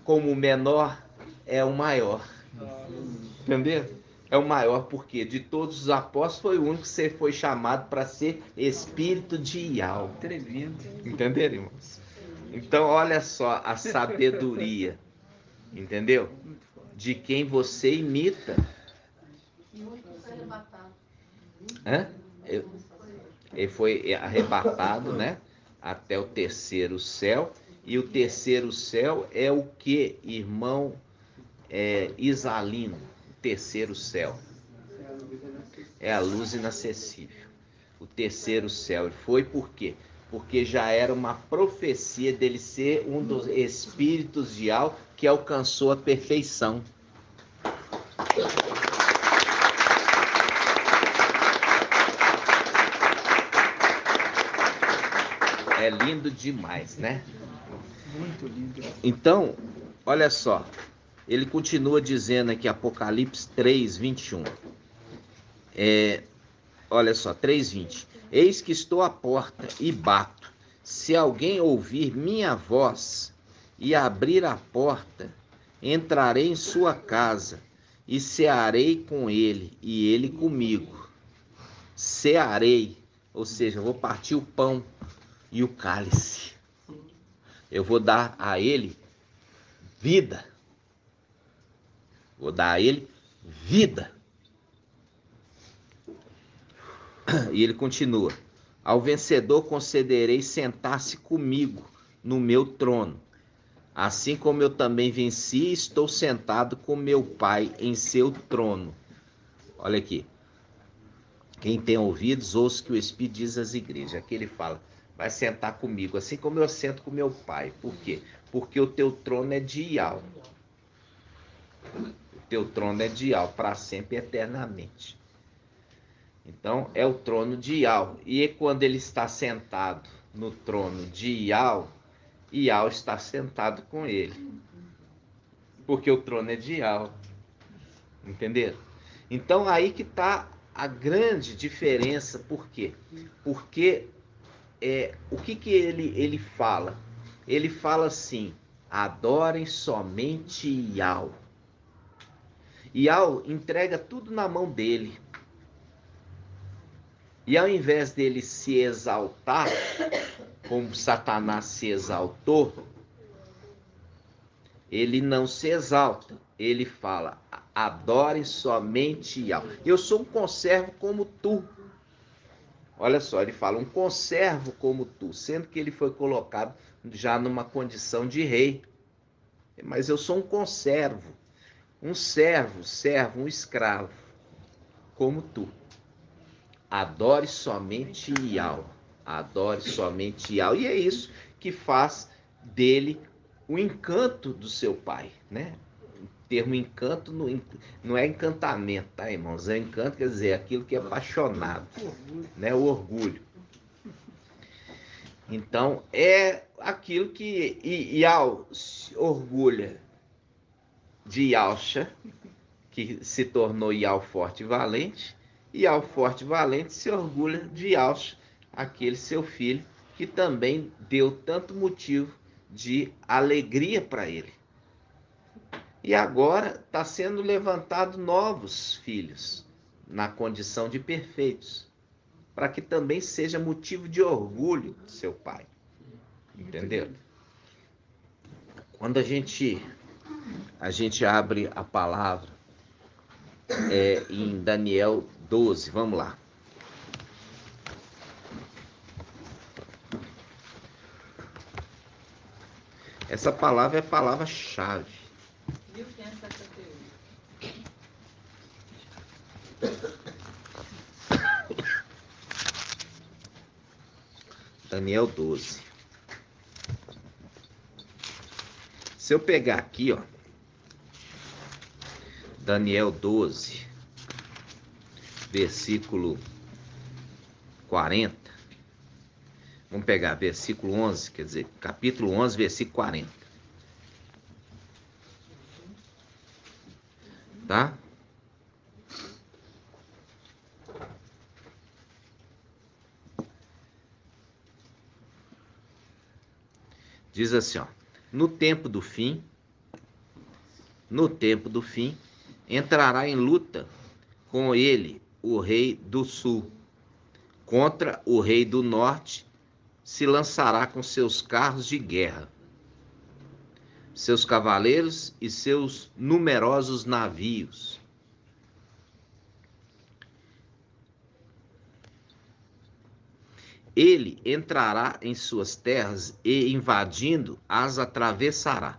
como menor, é o maior. Entendeu? É o maior porque de todos os apóstolos foi o único que foi chamado para ser espírito de Yahweh. Tremendo. Entenderam, irmãos? Então, olha só a sabedoria. Entendeu? De quem você imita. Ele foi arrebatado, né? Até o terceiro céu. E o terceiro céu é o que, irmão Isalino? O terceiro céu. É a luz inacessível. O terceiro céu. Foi por quê? Porque já era uma profecia dele ser um dos espíritos de Yahweh que alcançou a perfeição. É lindo demais, né? Muito lindo. Então, olha só. Ele continua dizendo aqui, Apocalipse 3, 21. Olha só, 3:20. Eis que estou à porta e bato. Se alguém ouvir minha voz e abrir a porta, entrarei em sua casa e cearei com ele e ele comigo. Cearei, ou seja, eu vou partir o pão e o cálice. Eu vou dar a ele vida. Vou dar a ele vida. E ele continua. Ao vencedor concederei sentar-se comigo no meu trono, assim como eu também venci e estou sentado com meu Pai em seu trono. Olha aqui. Quem tem ouvidos, ouça o que o Espírito diz às igrejas. Aqui ele fala, vai sentar comigo, assim como eu sento com meu Pai. Por quê? Porque o teu trono é de Iau. O teu trono é de Iau, para sempre e eternamente. Então, é o trono de Iau. E quando ele está sentado no trono de Iau, Iau está sentado com ele. Porque o trono é de Iau. Entenderam? Então, aí que está a grande diferença. Por quê? Porque o que ele fala? Ele fala assim, adorem somente Iau. Iau entrega tudo na mão dele. E ao invés dele se exaltar, como Satanás se exaltou, ele não se exalta. Ele fala, adore somente Iau. Eu sou um conservo como tu. Olha só, ele fala, um conservo como tu, sendo que ele foi colocado já numa condição de rei. Mas eu sou um conservo, um servo, um escravo, como tu. Adore somente Iau. Adore somente Iau. E é isso que faz dele o encanto do seu pai, né? O termo encanto não é encantamento, tá, irmãos? É encanto, quer dizer, aquilo que é apaixonado, né? O orgulho. Então, é aquilo que Iau se orgulha de Iauxa, que se tornou Iau forte e valente, e Iau forte e valente se orgulha de Iauxa, aquele seu filho, que também deu tanto motivo de alegria para ele. E agora está sendo levantado novos filhos, na condição de perfeitos, para que também seja motivo de orgulho do seu pai. Entendeu? Quando a gente abre a palavra em Daniel 12, vamos lá. Essa palavra é a palavra-chave. 1571. Daniel 12. Se eu pegar aqui, ó, Daniel 12, versículo 40. Vamos pegar versículo 11, quer dizer, capítulo 11, versículo 40. Tá? Diz assim, ó, no tempo do fim, entrará em luta com ele o rei do sul, contra o rei do norte, se lançará com seus carros de guerra, seus cavaleiros e seus numerosos navios. Ele entrará em suas terras e, invadindo, as atravessará.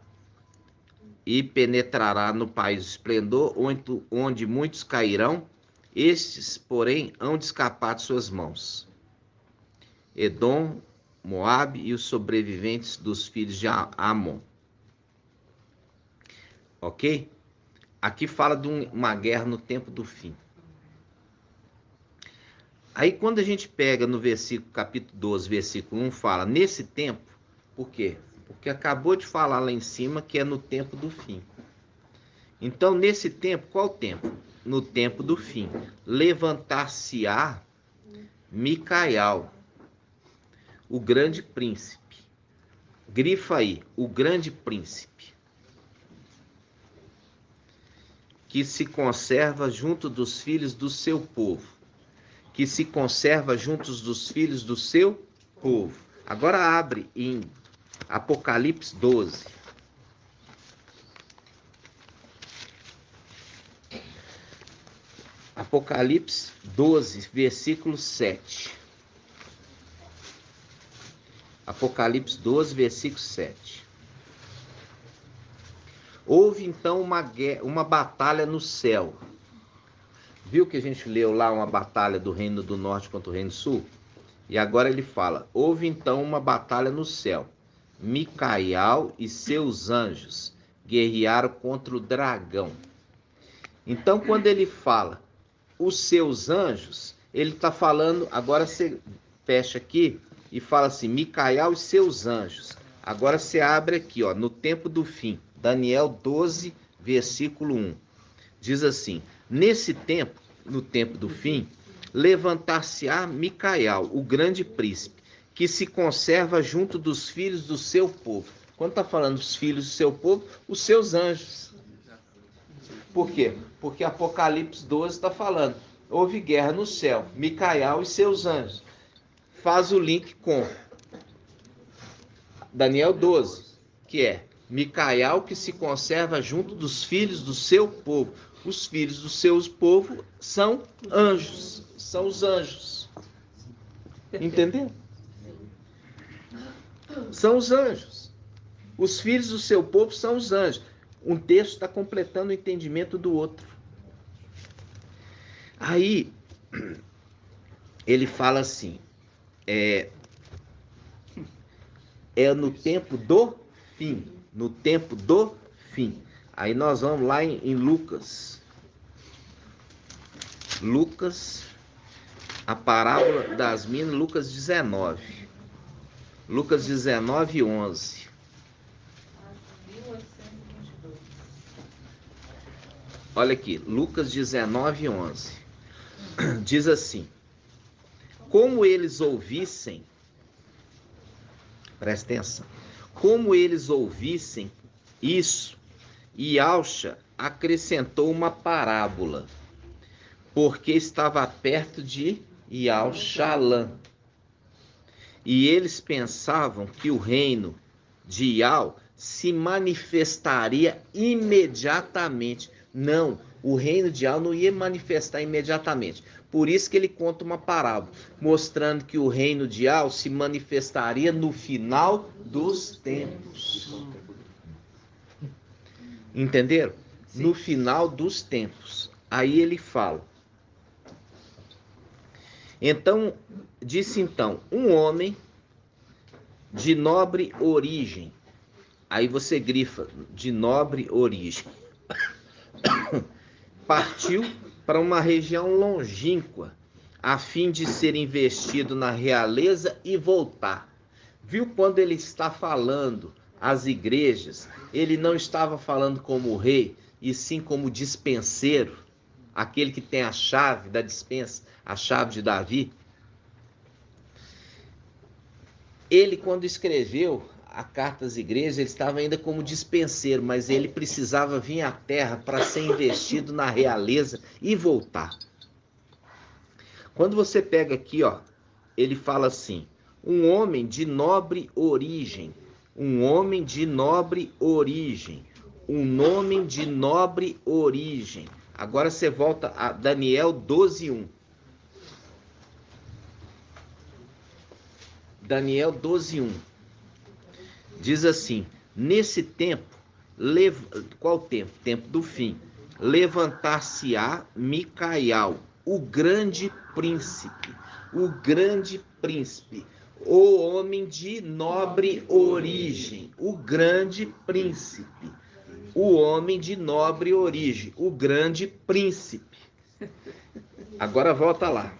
E penetrará no país do esplendor, onde muitos cairão, estes, porém, hão de escapar de suas mãos. Edom, Moabe e os sobreviventes dos filhos de Amon. Ok? Aqui fala de uma guerra no tempo do fim. Aí quando a gente pega no versículo, capítulo 12, versículo 1, fala nesse tempo, por quê? Porque acabou de falar lá em cima que é no tempo do fim. Então, nesse tempo, qual tempo? No tempo do fim. Levantar-se-á Micael, o grande príncipe. Grifa aí, o grande príncipe. Que se conserva junto dos filhos do seu povo. Que se conserva junto dos filhos do seu povo. Agora abre em Apocalipse 12. Apocalipse 12, versículo 7. Apocalipse 12, versículo 7. Houve então uma batalha no céu. Viu que a gente leu lá uma batalha do reino do norte contra o reino do sul? E agora ele fala, houve então uma batalha no céu. Micael e seus anjos guerrearam contra o dragão. Então quando ele fala os seus anjos, ele está falando, agora você fecha aqui e fala assim, Micael e seus anjos. Agora você abre aqui, ó, no tempo do fim, Daniel 12, versículo 1. Diz assim, nesse tempo, no tempo do fim, levantar-se-á Micael, o grande príncipe, que se conserva junto dos filhos do seu povo. Quando está falando dos filhos do seu povo, os seus anjos. Por quê? Porque Apocalipse 12 está falando, houve guerra no céu, Micael e seus anjos. Faz o link com Daniel 12, que é Micael que se conserva junto dos filhos do seu povo. Os filhos do seu povo são anjos, são os anjos. Entendeu? São os anjos. Os filhos do seu povo são os anjos. Um texto está completando o entendimento do outro. Aí, ele fala assim, é no tempo do fim. No tempo do fim. Aí nós vamos lá em Lucas. Lucas, a parábola das minas, Lucas 19. Lucas 19, 11. Olha aqui, Lucas 19, 11. Diz assim, como eles ouvissem, presta atenção, como eles ouvissem isso, Yahshua acrescentou uma parábola, porque estava perto de Yahushalã. E eles pensavam que o reino de Yah se manifestaria imediatamente. Não, o reino de Yah não ia manifestar imediatamente. Por isso que ele conta uma parábola, mostrando que o reino de Yah se manifestaria no final dos tempos. Entenderam? Sim. No final dos tempos. Aí ele fala. Então, disse então, um homem de nobre origem. Aí você grifa, de nobre origem. Partiu para uma região longínqua, a fim de ser investido na realeza e voltar. Viu quando ele está falando às igrejas, ele não estava falando como rei, e sim como dispenseiro, aquele que tem a chave da dispensa, a chave de Davi. Ele, quando escreveu a carta às igrejas, ele estava ainda como dispenseiro, mas ele precisava vir à terra para ser investido na realeza e voltar. Quando você pega aqui, ó, ele fala assim, um homem de nobre origem, um homem de nobre origem, um homem de nobre origem. Agora você volta a Daniel 12, 1. Daniel 12, 1. Diz assim, nesse tempo, qual tempo? Tempo do fim. Levantar-se-á Micael, o grande príncipe, o homem de nobre origem, o grande príncipe, o homem de nobre origem, o grande príncipe. Agora volta lá,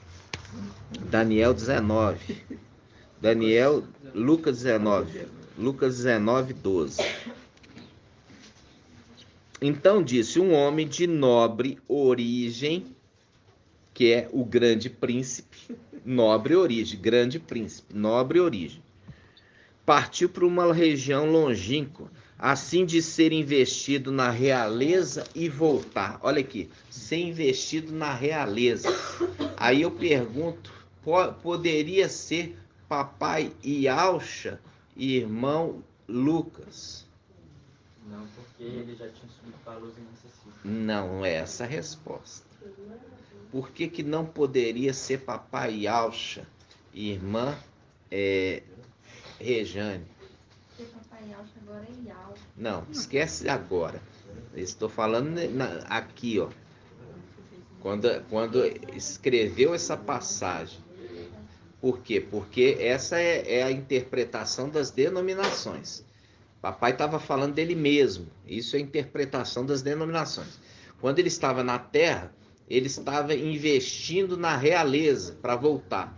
Daniel 19, Lucas 19, 12. Então disse um homem de nobre origem, que é o grande príncipe, nobre origem, grande príncipe, nobre origem. Partiu para uma região longínqua, assim de ser investido na realeza e voltar. Olha aqui, ser investido na realeza. Aí eu pergunto, poderia ser papai Yahshua e irmão Lucas? Não, porque ele já tinha subido para a luz e necessita. Não é essa a resposta. Por que não poderia ser papai Yahshua e irmã Rejane? Porque papai papai Yalcha, agora é Yal. Não, esquece agora. Estou falando aqui, ó. Quando escreveu essa passagem. Por quê? Porque essa é a interpretação das denominações. Papai estava falando dele mesmo. Isso é a interpretação das denominações. Quando ele estava na terra, ele estava investindo na realeza para voltar.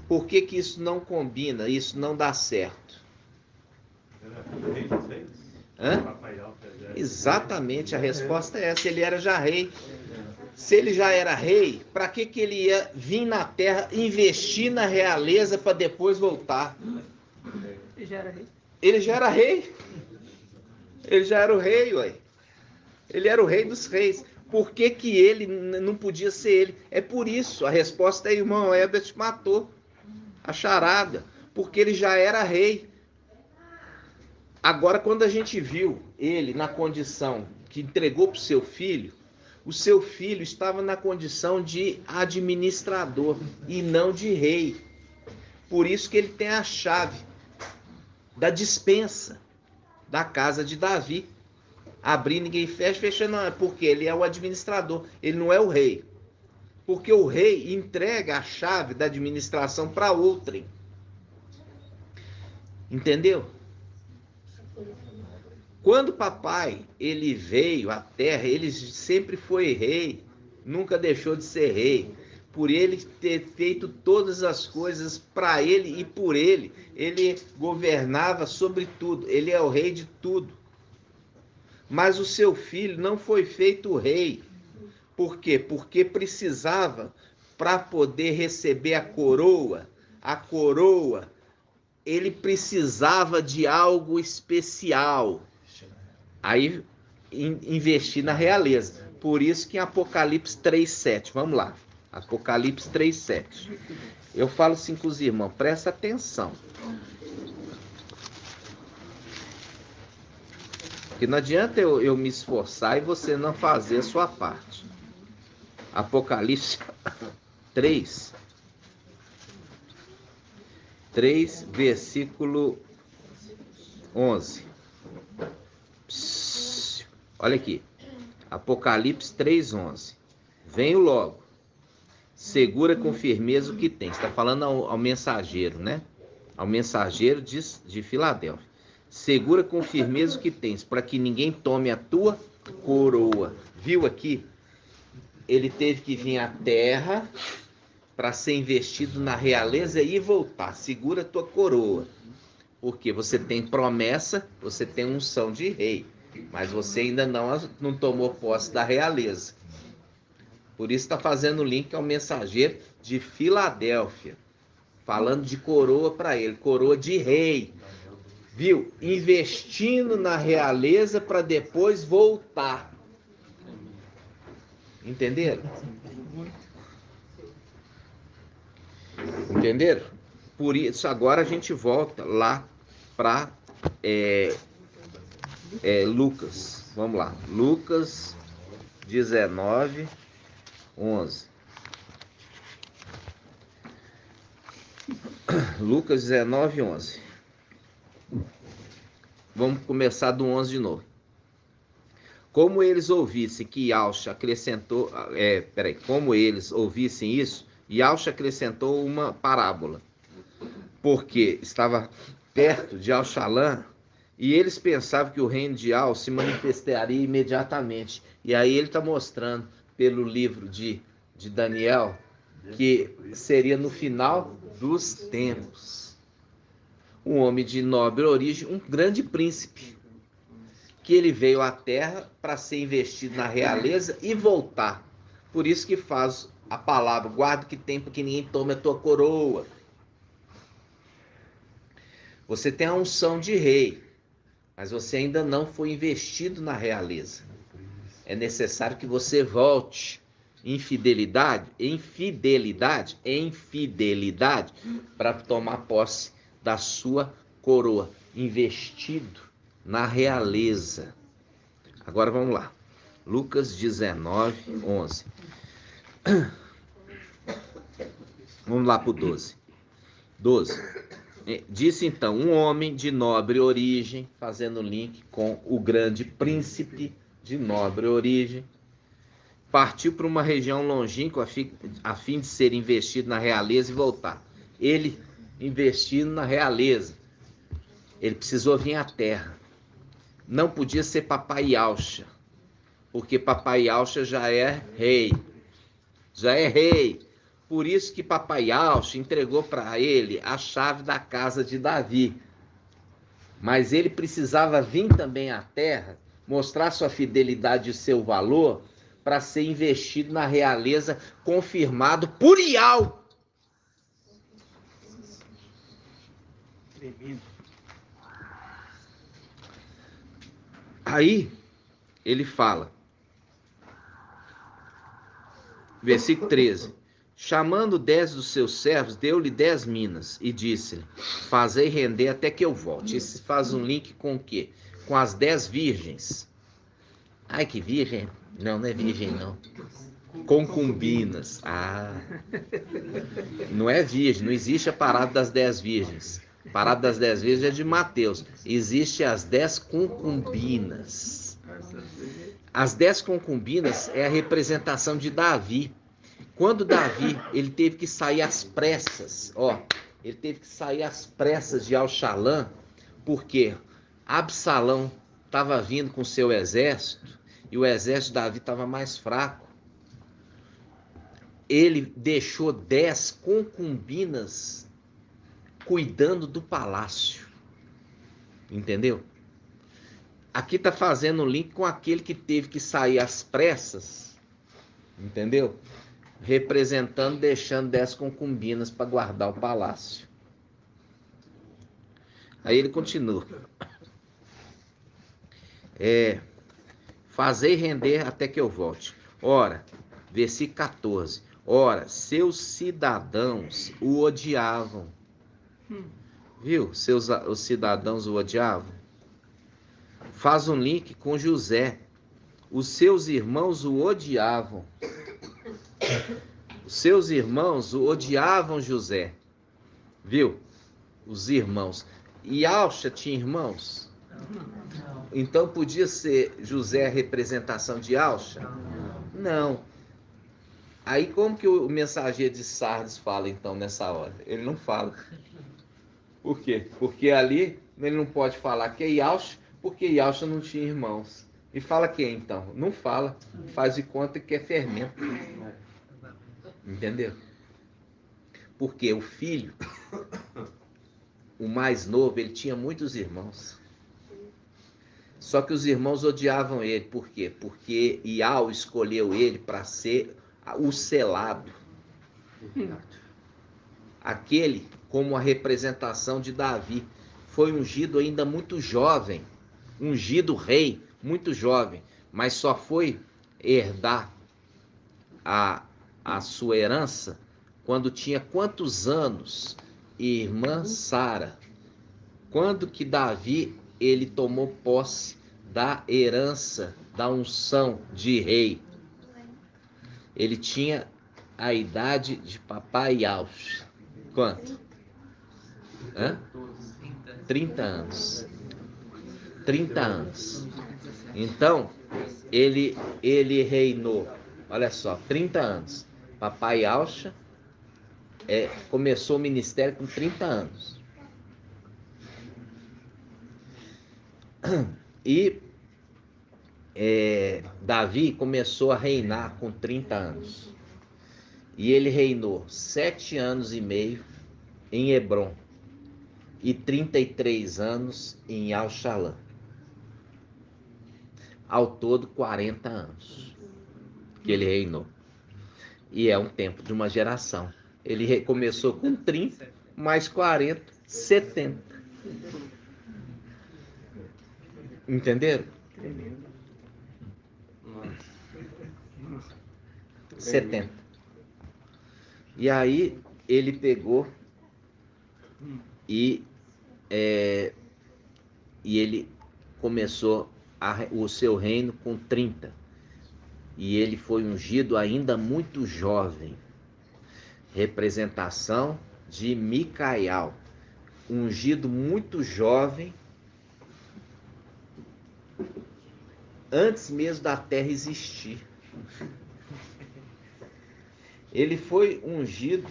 Por que que isso não combina? Isso não dá certo? Hã? Exatamente, a resposta é essa. Ele era já rei. Se ele já era rei, para que que ele ia vir na terra, investir na realeza para depois voltar? Ele já era rei. Ele já era rei. Ele já era o rei, ué. Ele era o rei dos reis. Por que que ele não podia ser ele? É por isso. A resposta é: irmão Herbert matou a charada. Porque ele já era rei. Agora, quando a gente viu ele na condição que entregou para o seu filho estava na condição de administrador e não de rei. Por isso que ele tem a chave da despensa da casa de Davi. Abrir, ninguém fecha, fecha não. É porque ele é o administrador, ele não é o rei. Porque o rei entrega a chave da administração para outrem. Entendeu? Quando papai ele veio à terra, ele sempre foi rei, nunca deixou de ser rei. Por ele ter feito todas as coisas para ele e por ele, ele governava sobre tudo. Ele é o rei de tudo. Mas o seu filho não foi feito rei. Por quê? Porque precisava, para poder receber a coroa, ele precisava de algo especial. Aí investir na realeza. Por isso que em Apocalipse 3:7, vamos lá. Apocalipse 3:7. Eu falo assim com os irmãos, presta atenção. Porque não adianta eu me esforçar e você não fazer a sua parte. Apocalipse 3, versículo 11. Olha aqui. Apocalipse 3:11. Venho logo. Segura com firmeza o que tem. Está falando ao mensageiro, né? Ao mensageiro de Filadélfia. Segura com firmeza o que tens, para que ninguém tome a tua coroa. Viu aqui? Ele teve que vir à terra para ser investido na realeza e voltar. Segura a tua coroa. Porque você tem promessa, você tem unção de rei. Mas você ainda não tomou posse da realeza. Por isso está fazendo o link ao mensageiro de Filadélfia. Falando de coroa para ele. Coroa de rei. Viu? Investindo na realeza para depois voltar. Entenderam? Entenderam? Por isso agora a gente volta lá para Lucas. Vamos lá. Lucas 19, 11. Lucas 19, 11. Vamos começar do 11 de novo. Como eles ouvissem que Yalcha acrescentou... Como eles ouvissem isso, Yalcha acrescentou uma parábola. Porque estava perto de Alchalã e eles pensavam que o reino de Al se manifestaria imediatamente. E aí ele está mostrando pelo livro de Daniel que seria no final dos tempos. Um homem de nobre origem, um grande príncipe, que ele veio à terra para ser investido na realeza e voltar. Por isso que faz a palavra, guarda o que tem para que ninguém tome a tua coroa. Você tem a unção de rei, mas você ainda não foi investido na realeza. É necessário que você volte em fidelidade, para tomar posse da sua coroa, investido na realeza. Agora vamos lá. Lucas 19, 11. Vamos lá para o 12. 12. Disse então, um homem de nobre origem, fazendo link com o grande príncipe de nobre origem, partiu para uma região longínqua a fim de ser investido na realeza e voltar. Ele investindo na realeza, ele precisou vir à terra. Não podia ser Papai Yaucha, porque Papai Yaucha já é rei. Já é rei. Por isso que Papai Yaucha entregou para ele a chave da casa de Davi. Mas ele precisava vir também à terra, mostrar sua fidelidade e seu valor, para ser investido na realeza, confirmado por Iau. Tremendo. Aí, ele fala, versículo 13, chamando 10 dos seus servos, deu-lhe 10 minas e disse-lhe, fazei render até que eu volte. Esse faz um link com o quê? Com as 10 virgens. Ai, que virgem? Não, não é virgem, não. Concubinas. Ah, não é virgem, não existe a parada das 10 virgens. A parada das 10 virgens é de Mateus. Existe as 10 concubinas. As 10 concubinas é a representação de Davi. Quando Davi, ele teve que sair às pressas, ele teve que sair às pressas de Al-Shalã, porque Absalão estava vindo com seu exército, e o exército de Davi estava mais fraco. Ele deixou 10 concubinas cuidando do palácio. Entendeu? Aqui está fazendo o link com aquele que teve que sair às pressas. Entendeu? Representando, deixando 10 concubinas para guardar o palácio. Aí ele continua. Fazei render até que eu volte. Ora, versículo 14. Ora, seus cidadãos o odiavam. Viu? Os cidadãos o odiavam. Faz um link com José. Os seus irmãos o odiavam. Os seus irmãos o odiavam José. Viu? Os irmãos. E Yaucha tinha irmãos? Então podia ser José a representação de Yaucha? Não. Aí como que o mensageiro de Sardes fala então nessa hora? Ele não fala. Por quê? Porque ali ele não pode falar que é Yaucha, porque Yaucha não tinha irmãos. E fala quem então? Não fala. Faz de conta que é fermento. Entendeu? Porque o filho, o mais novo, ele tinha muitos irmãos. Só que os irmãos odiavam ele. Por quê? Porque Iau escolheu ele para ser o selado. Aquele como a representação de Davi. Foi ungido ainda muito jovem. Ungido rei, muito jovem. Mas só foi herdar a sua herança quando tinha quantos anos? Irmã Sara. Quando que Davi ele tomou posse da herança, da unção de rei? Ele tinha a idade de Papai Yaucha. Quanto? 30 anos. 30 anos. Então, ele reinou, olha só, 30 anos. Papai Yaucha começou o ministério com 30 anos. E Davi começou a reinar com 30 anos. E ele reinou 7 anos e meio em Hebrom e 33 anos em Al-Shalã. Ao todo 40 anos que ele reinou. E é um tempo de uma geração. Ele começou com 30, mais 40, 70. Entenderam? 70. E aí ele pegou e ele começou o seu reino com 30. E ele foi ungido ainda muito jovem. Representação de Micael. ungido muito jovem, antes mesmo da terra existir. Ele foi ungido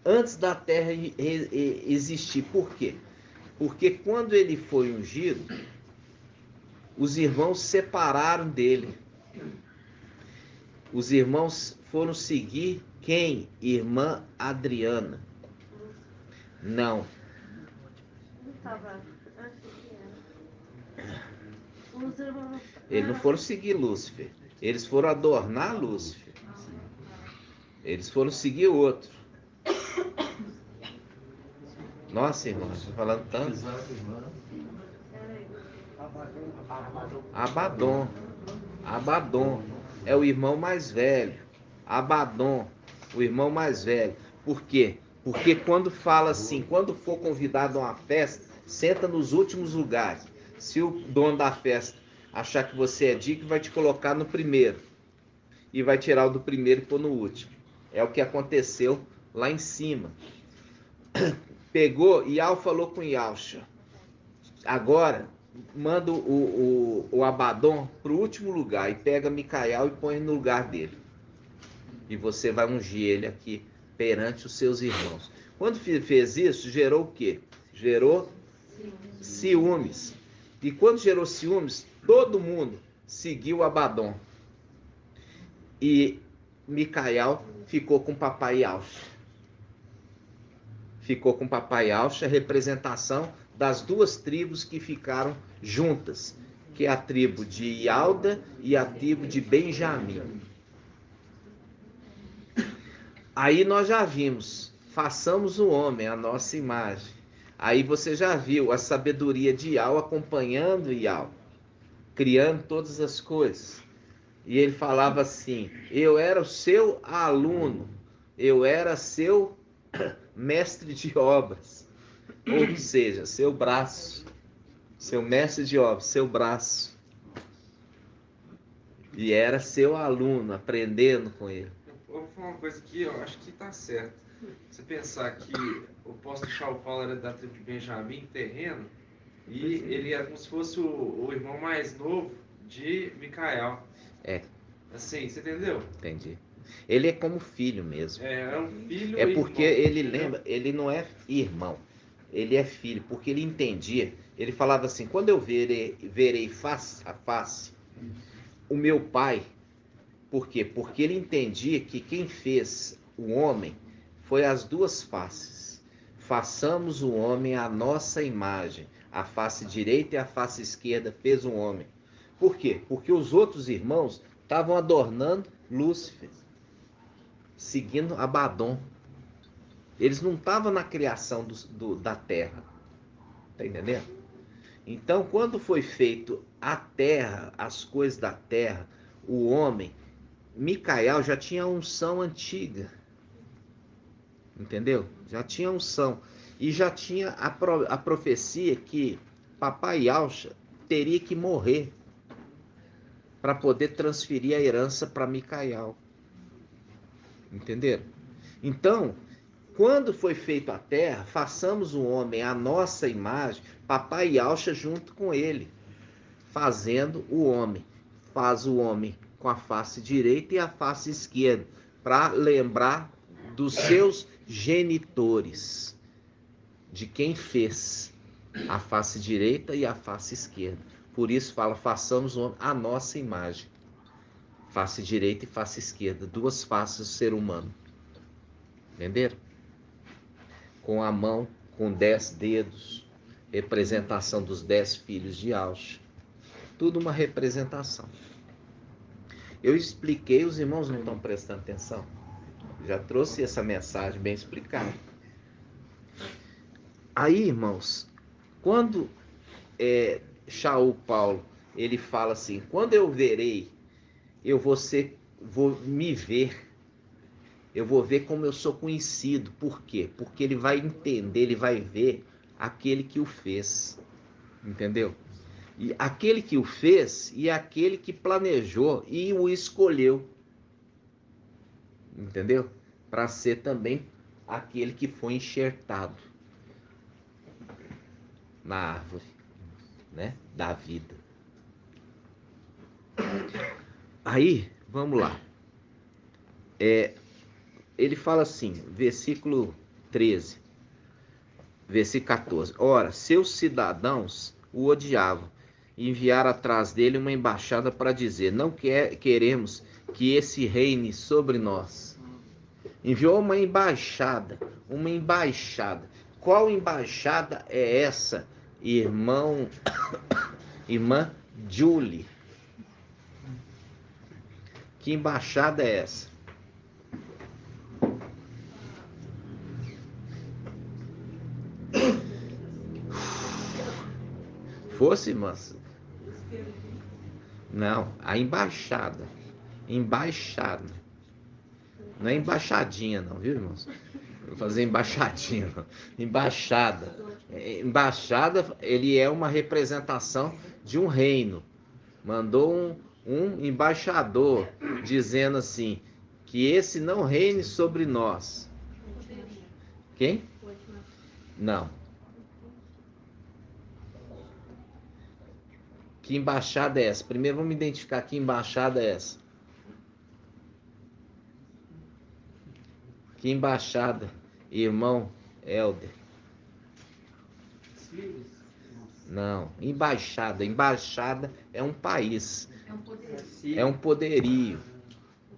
antes da terra existir. Por quê? Porque quando ele foi ungido, os irmãos se separaram dele. Os irmãos foram seguir quem? Irmã Adriana. Não. Não estava antes que ela. Os irmãos. Eles não foram seguir Lúcifer. Eles foram adornar Lúcifer. Eles foram seguir outro. Nossa, irmão, estou falando tanto. Abaddon. Abaddon é o irmão mais velho. Abaddon, o irmão mais velho. Por quê? Porque quando fala assim, quando for convidado a uma festa, senta nos últimos lugares. Se o dono da festa achar que você é digno, vai te colocar no primeiro. E vai tirar o do primeiro e pôr no último. É o que aconteceu lá em cima. Pegou, Ial falou com Yalcha. Agora, manda o Abaddon para o último lugar e pega Micael e põe no lugar dele. E você vai ungir ele aqui perante os seus irmãos. Quando fez isso, gerou o quê? Gerou ciúmes. E quando gerou ciúmes, todo mundo seguiu Abaddon. E Micael ficou com papai Yalcha. Ficou com papai Yalcha, representação das duas tribos que ficaram juntas, que é a tribo de Ialda e a tribo de Benjamim. Aí nós já vimos, façamos o homem a nossa imagem. Aí você já viu a sabedoria de Ial acompanhando Ial, criando todas as coisas. E ele falava assim, eu era o seu aluno, eu era seu mestre de obras. Ou seja, seu braço, seu mestre de obras, seu braço. E era seu aluno, aprendendo com ele. Eu vou falar uma coisa aqui, eu acho que tá certo. Você pensar que o apóstolo Paulo era da tribo de Benjamim, terreno, e ele era como se fosse o irmão mais novo de Micael. É. Assim, você entendeu? Entendi. Ele é como filho mesmo. É um filho. É porque irmão, ele entendeu? lembra, ele não é irmão, ele é filho, porque ele entendia. Ele falava assim, quando eu verei face a face o meu pai. Por quê? Porque ele entendia que quem fez o homem foi as duas faces. Façamos o homem à nossa imagem. A face direita e a face esquerda fez o homem. Por quê? Porque os outros irmãos estavam adornando Lúcifer, seguindo Abaddon. Eles não estavam na criação da terra. Está entendendo? Então, quando foi feito a terra, as coisas da terra, o homem, Micael já tinha unção antiga. Entendeu? Já tinha unção. E já tinha a profecia que papai Yalcha teria que morrer para poder transferir a herança para Micael. Entenderam? Então, quando foi feito a terra, façamos o homem à nossa imagem, papai Yalcha junto com ele, fazendo o homem. Faz o homem com a face direita e a face esquerda, para lembrar dos seus genitores, de quem fez a face direita e a face esquerda. Por isso fala, façamos o homem à nossa imagem. Face direita e face esquerda, duas faces do ser humano. Entenderam? Com a mão, com 10 dedos, representação dos 10 filhos de Yalcha. Tudo uma representação. Eu expliquei, os irmãos não estão prestando atenção? Já trouxe essa mensagem bem explicada. Aí, irmãos, quando Shaul Paulo, ele fala assim, quando eu verei, eu vou me ver, eu vou ver como eu sou conhecido. Por quê? Porque ele vai entender, ele vai ver aquele que o fez. Entendeu? E aquele que o fez e aquele que planejou e o escolheu. Entendeu? Para ser também aquele que foi enxertado. na árvore, né, da vida. Aí, vamos lá. Ele fala assim, versículo 13, versículo 14. Ora, seus cidadãos o odiavam, e enviaram atrás dele uma embaixada para dizer, não queremos que esse reine sobre nós. Enviou uma embaixada. Qual embaixada é essa, irmã Julie? Que embaixada é essa? Fosse, irmãs? Não, a embaixada. Não é embaixadinha não, viu, irmãos? Vou fazer embaixadinha não. Embaixada. Embaixada, ele é uma representação de um reino. Mandou um embaixador dizendo assim, que esse não reine sobre nós. Quem? Não. Que embaixada é essa? Primeiro vamos identificar que embaixada é essa. Que embaixada, irmão Helder? Não, embaixada. Embaixada é um país. É um poderio.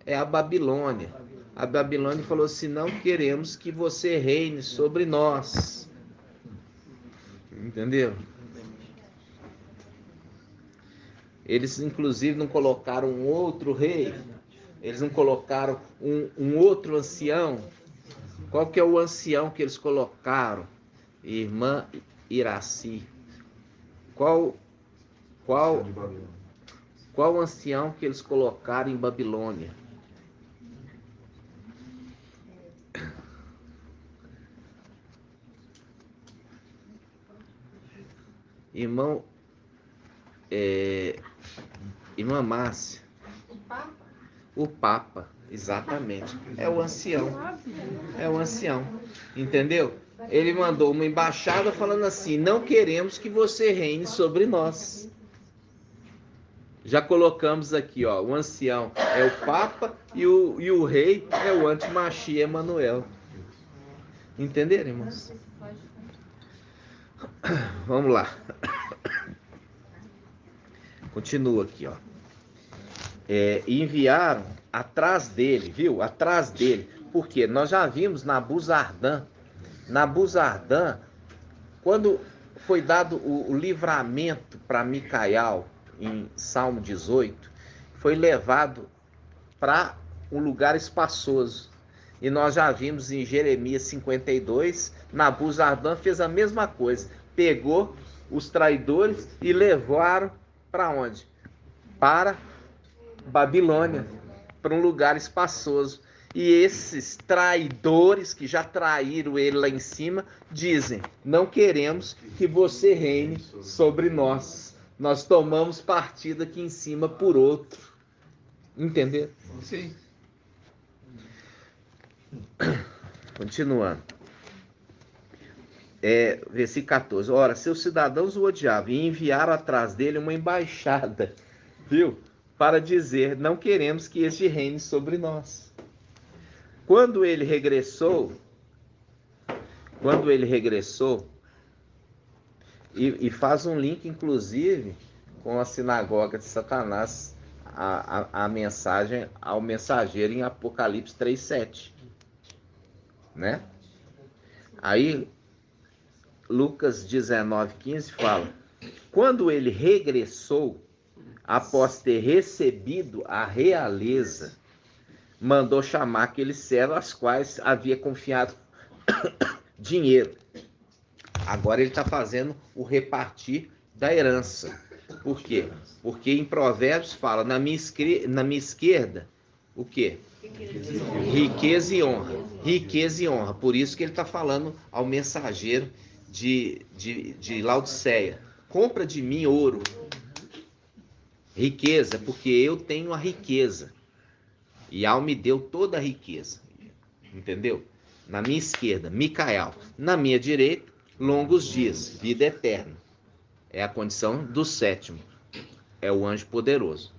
É a Babilônia. A Babilônia falou assim, não queremos que você reine sobre nós. Entendeu? Eles, inclusive, não colocaram um outro rei. Eles não colocaram um outro ancião. Qual que é o ancião que eles colocaram? Irmã Iraci. Qual ancião que eles colocaram em Babilônia? Irmã Márcia. O Papa, exatamente. É o ancião. Entendeu? Ele mandou uma embaixada falando assim, não queremos que você reine sobre nós. Já colocamos aqui, ó, o ancião é o Papa e o rei é o antimachia Emanuel. Entenderam, irmãos? Vamos lá. Continua aqui, ó. Enviaram atrás dele, viu? Atrás dele. Porque nós já vimos Nabuzardan. Nabuzardan, quando foi dado o livramento para Micael, em Salmo 18, foi levado para um lugar espaçoso. E nós já vimos em Jeremias 52, Nabuzardan fez a mesma coisa. Pegou os traidores e levaram para onde? Para Babilônia, para um lugar espaçoso. E esses traidores que já traíram ele lá em cima, dizem, não queremos que você reine sobre nós. Nós tomamos partido aqui em cima por outro. Entendeu? Sim. Continuando. Versículo 14. Ora, seus cidadãos o odiavam e enviaram atrás dele uma embaixada, viu? Para dizer, não queremos que este reine sobre nós. Quando ele regressou, e faz um link, inclusive, com a sinagoga de Satanás, a mensagem ao mensageiro em Apocalipse 3:7, né? Aí, Lucas 19:15 fala, quando ele regressou, após ter recebido a realeza, mandou chamar aqueles servos aos quais havia confiado dinheiro. Agora ele está fazendo o repartir da herança. Por quê? Porque em Provérbios fala, na minha esquerda, o quê? Riqueza e honra. Riqueza e honra. Por isso que ele está falando ao mensageiro de Laodiceia. Compra de mim ouro. Riqueza, porque eu tenho a riqueza. E Al me deu toda a riqueza. Entendeu? Na minha esquerda, Micael. Na minha direita, longos dias, vida eterna. É a condição do sétimo. É o anjo poderoso.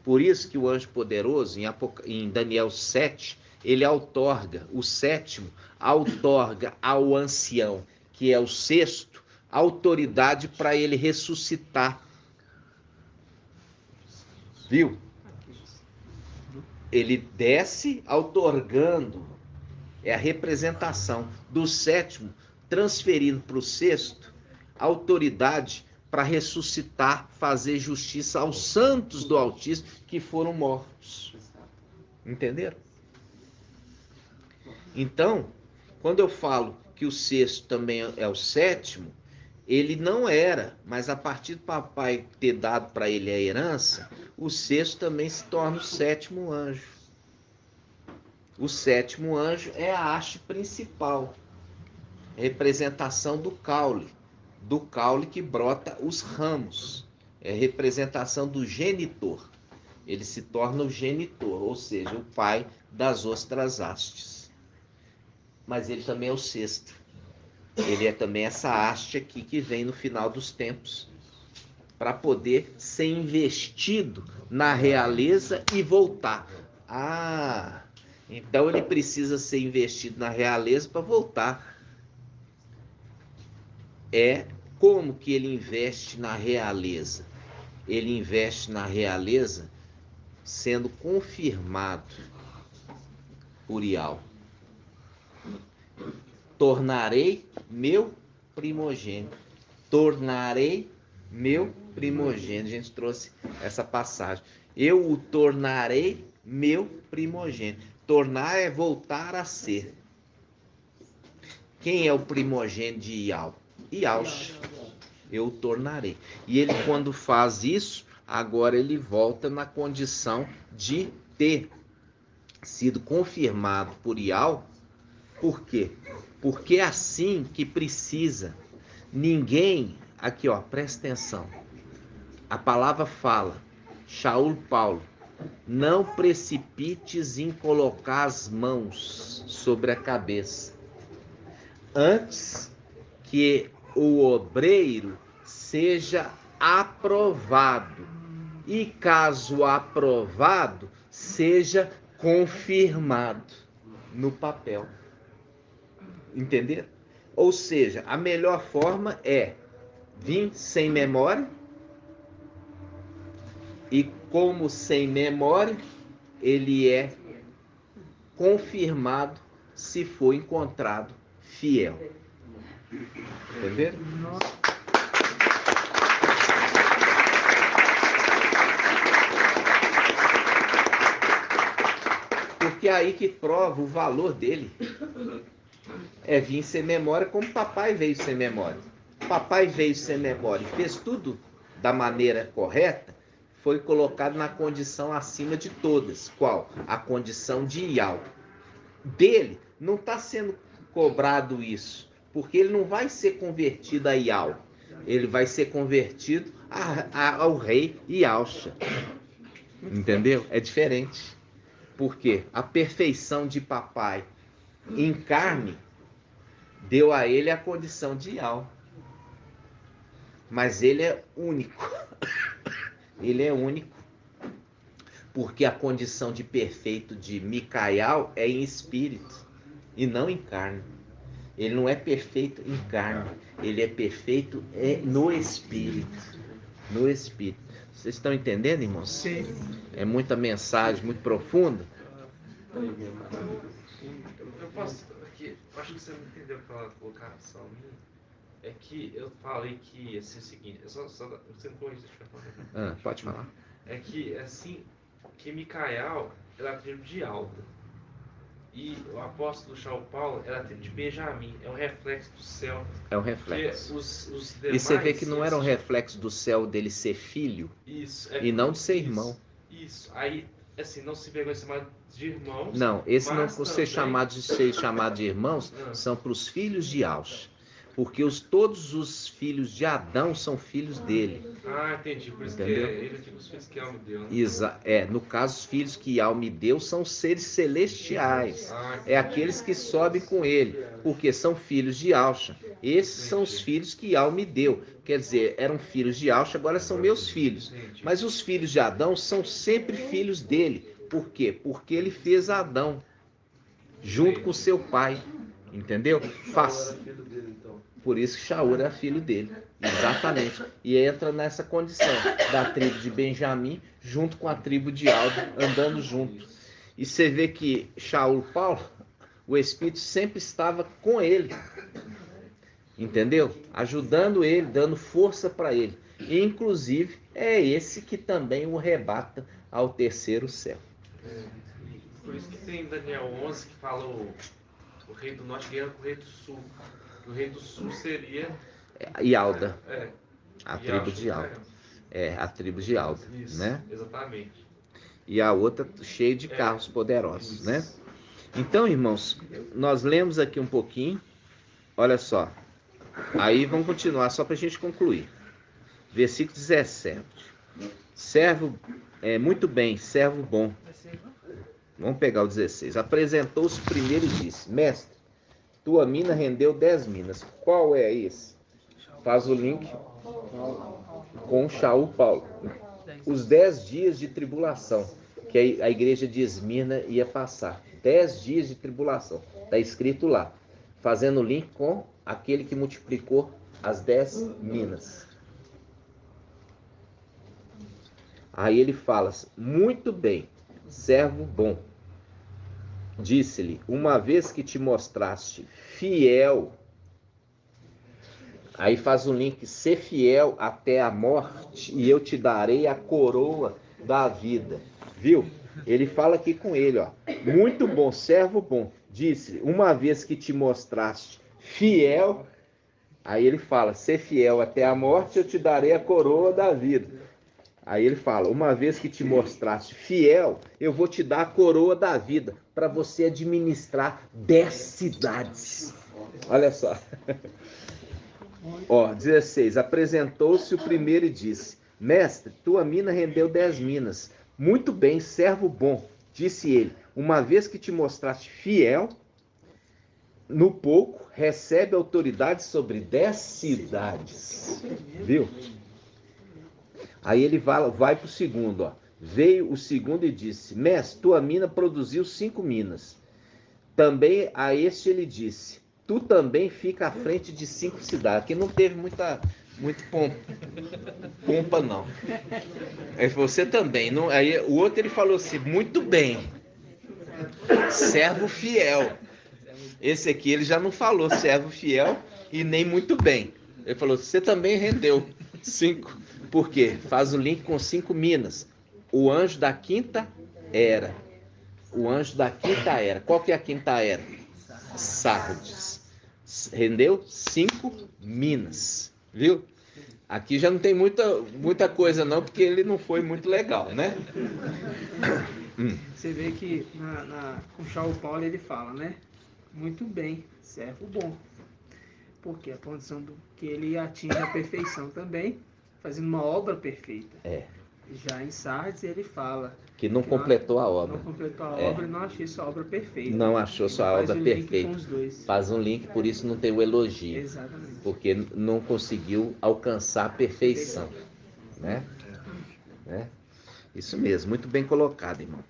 Por isso que o anjo poderoso, em Daniel 7, ele outorga, o sétimo, outorga ao ancião, que é o sexto, autoridade para ele ressuscitar. Viu? Ele desce outorgando, é a representação do sétimo, transferindo para o sexto, autoridade para ressuscitar, fazer justiça aos santos do Altíssimo que foram mortos. Entenderam? Então, quando eu falo que o sexto também é o sétimo, ele não era, mas a partir do papai ter dado para ele a herança, o sexto também se torna o sétimo anjo. O sétimo anjo é a haste principal, representação do caule que brota os ramos, é representação do genitor. Ele se torna o genitor, ou seja, o pai das outras hastes. Mas ele também é o sexto. Ele é também essa haste aqui que vem no final dos tempos, para poder ser investido na realeza e voltar. Então ele precisa ser investido na realeza para voltar. Como que ele investe na realeza? Ele investe na realeza sendo confirmado por Ial. Tornarei meu primogênito. Tornarei meu primogênito. A gente trouxe essa passagem. Eu o tornarei meu primogênito. Tornar é voltar a ser. Quem é o primogênito de Ial? Iaush. Eu o tornarei. E ele, quando faz isso, agora ele volta na condição de ter sido confirmado por Ial. Por quê? Porque é assim que precisa. Ninguém, aqui ó, presta atenção. A palavra fala, Shaul Paulo, não precipites em colocar as mãos sobre a cabeça, antes que o obreiro seja aprovado, e caso aprovado, seja confirmado no papel. Entenderam? Ou seja, a melhor forma é vir sem memória, e como sem memória, ele é confirmado se for encontrado fiel. Entenderam? Porque é aí que prova o valor dele. É vir sem memória, como papai veio sem memória. Papai veio sem memória e fez tudo da maneira correta, foi colocado na condição acima de todas. Qual? A condição de Ial. Dele não está sendo cobrado isso, porque ele não vai ser convertido a Ial. Ele vai ser convertido ao rei Iauxa. Entendeu? É diferente. Porque a perfeição de papai em carne deu a ele a condição de Ial. Mas ele é único. Ele é único. Porque a condição de perfeito de Micael é em espírito e não em carne. Ele não é perfeito em carne. Ele é perfeito no espírito. No espírito. Vocês estão entendendo, irmãos? Sim. É muita mensagem, muito profunda. Eu posso aqui, acho que você não entendeu aquela colocação minha. É que eu falei que assim, é o seguinte, você não corrige, deixa eu falar. Pode falar. É que assim, que Micael era tribo de Alda. E o apóstolo Shaul Paulo era tribo de Benjamim. É um reflexo do céu. É um reflexo. Os E você vê que não era um reflexo do céu dele ser filho, isso, e não de ser irmão. Isso. Aí, assim, não se pegou esse chamado de irmãos. Não, esse não também... ser chamado de irmãos são para os filhos de Aush. Porque todos os filhos de Adão são filhos dele. Ah, entendi. Por isso entendeu? que ele tinha os filhos que Ial me deu. Né? No caso, os filhos que Ial me deu são seres celestiais. É aqueles que sobem com ele. Porque são filhos de Aush. Esses são os filhos que Yahweh me deu. Quer dizer, eram filhos de Yahweh, agora são meus filhos. Mas os filhos de Adão são sempre filhos dele. Por quê? Porque ele fez Adão junto com seu pai. Entendeu? Faz. Por isso que Shaul era filho dele. Exatamente. E entra nessa condição da tribo de Benjamim junto com a tribo de Alda, andando junto. E você vê que Shaul Paulo, o Espírito sempre estava com ele. Entendeu? Ajudando ele, dando força para ele. E, inclusive, é esse que também o arrebata ao terceiro céu. Por isso que tem Daniel 11 que fala o rei do norte guerra com o rei do sul. O rei do sul seria... Yalda. A Yalda, tribo de Yalda. A tribo de Yalda. Isso, né? Exatamente. E a outra cheia de carros poderosos, né? Então, irmãos, nós lemos aqui um pouquinho. Olha só. Aí vamos continuar só para a gente concluir. Versículo 17. Servo, muito bem, servo bom. Vamos pegar o 16. Apresentou-se primeiro e disse: Mestre, tua mina rendeu 10 minas. Qual é esse? Faz o link com Shaul Paulo. Os 10 dias de tribulação que a igreja de Esmirna ia passar. 10 dias de tribulação. Está escrito lá. Fazendo o link com aquele que multiplicou as 10 minas. Aí ele fala: muito bem, servo bom. Disse-lhe: uma vez que te mostraste fiel. Aí faz um link: ser fiel até a morte, e eu te darei a coroa da vida. Viu? Ele fala aqui com ele, ó. Muito bom, servo bom. Disse-lhe: uma vez que te mostraste fiel. Aí ele fala: ser fiel até a morte, eu te darei a coroa da vida. Aí ele fala: uma vez que te mostraste fiel, eu vou te dar a coroa da vida para você administrar 10 cidades. Olha só. Ó, 16. Apresentou-se o primeiro e disse: Mestre, tua mina rendeu 10 minas. Muito bem, servo bom. Disse ele: uma vez que te mostraste fiel, no pouco, recebe autoridade sobre 10 cidades. Viu? Aí ele vai para o segundo, ó. Veio o segundo e disse: Mestre, tua mina produziu 5 minas. Também a este ele disse: tu também fica à frente de 5 cidades. Que não teve muito pompa, não. Aí você também. Não, aí o outro ele falou assim: muito bem, servo fiel. Esse aqui ele já não falou servo fiel e nem muito bem. Ele falou: você também rendeu 5. Por quê? Faz o link com 5 minas. O anjo da quinta era. O anjo da quinta era. Qual que é a quinta era? Sardes. Rendeu 5 minas. Viu? Aqui já não tem muita coisa não, porque ele não foi muito legal, né? Você vê que com Shaul Paulo ele fala, né? Muito bem, servo bom. Porque a condição do que ele atinge a perfeição também, fazendo uma obra perfeita. Já em Sardes ele fala que não completou a obra. Não completou a obra e não achou sua obra perfeita. Não achou sua obra perfeita. Faz um link, por isso não tem o elogio. Exatamente. Porque não conseguiu alcançar a perfeição. Né? Isso mesmo, muito bem colocado, irmão.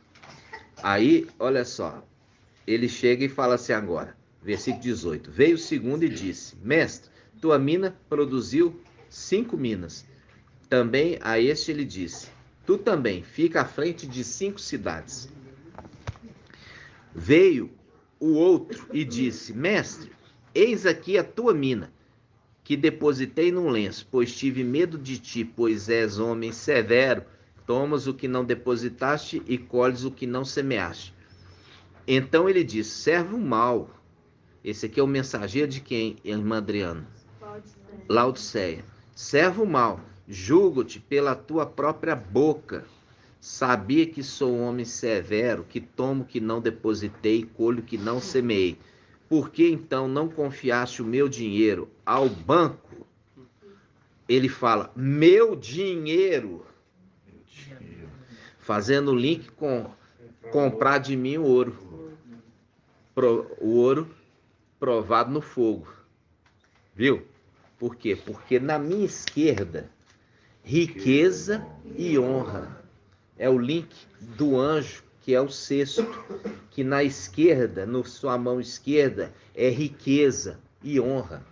Aí, olha só. Ele chega e fala assim agora. Versículo 18. Veio o segundo e disse: Mestre, tua mina produziu 5 minas. Também a este ele disse: tu também fica à frente de 5 cidades. Veio o outro e disse: Mestre, eis aqui a tua mina, que depositei num lenço, pois tive medo de ti, pois és homem severo, tomas o que não depositaste e colhes o que não semeaste. Então ele disse: servo mau. Esse aqui é o mensageiro de quem, irmã Adriana? Laodiceia. Servo mau, julgo-te pela tua própria boca. Sabia que sou um homem severo, que tomo o que não depositei, colho o que não semeei. Por que então não confiaste o meu dinheiro ao banco? Ele fala: meu dinheiro. Fazendo link com comprar de mim o ouro. O ouro provado no fogo. Viu? Por quê? Porque na minha esquerda, riqueza e honra. É o link do anjo, que é o sexto, que na esquerda, na sua mão esquerda, é riqueza e honra.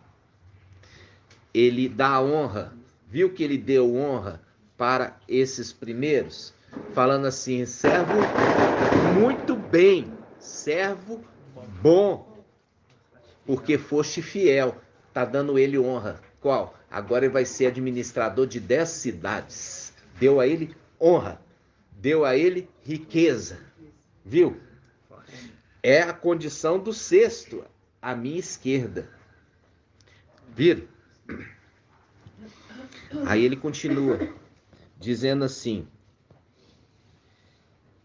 Ele dá honra. Viu que ele deu honra para esses primeiros? Falando assim, servo muito bem, servo bom, porque foste fiel. Está dando ele honra. Qual? Agora ele vai ser administrador de 10 cidades. Deu a ele honra. Deu a ele riqueza. Viu? É a condição do sexto, à minha esquerda. Viram? Aí ele continua, dizendo assim,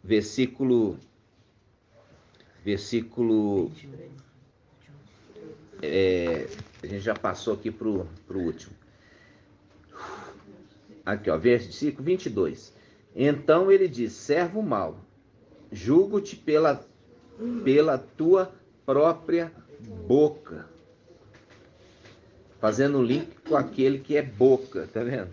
versículo a gente já passou aqui para o último. Aqui, ó, versículo 22. Então ele diz, servo mau, julgo-te pela tua própria boca. Fazendo um link com aquele que é boca, tá vendo?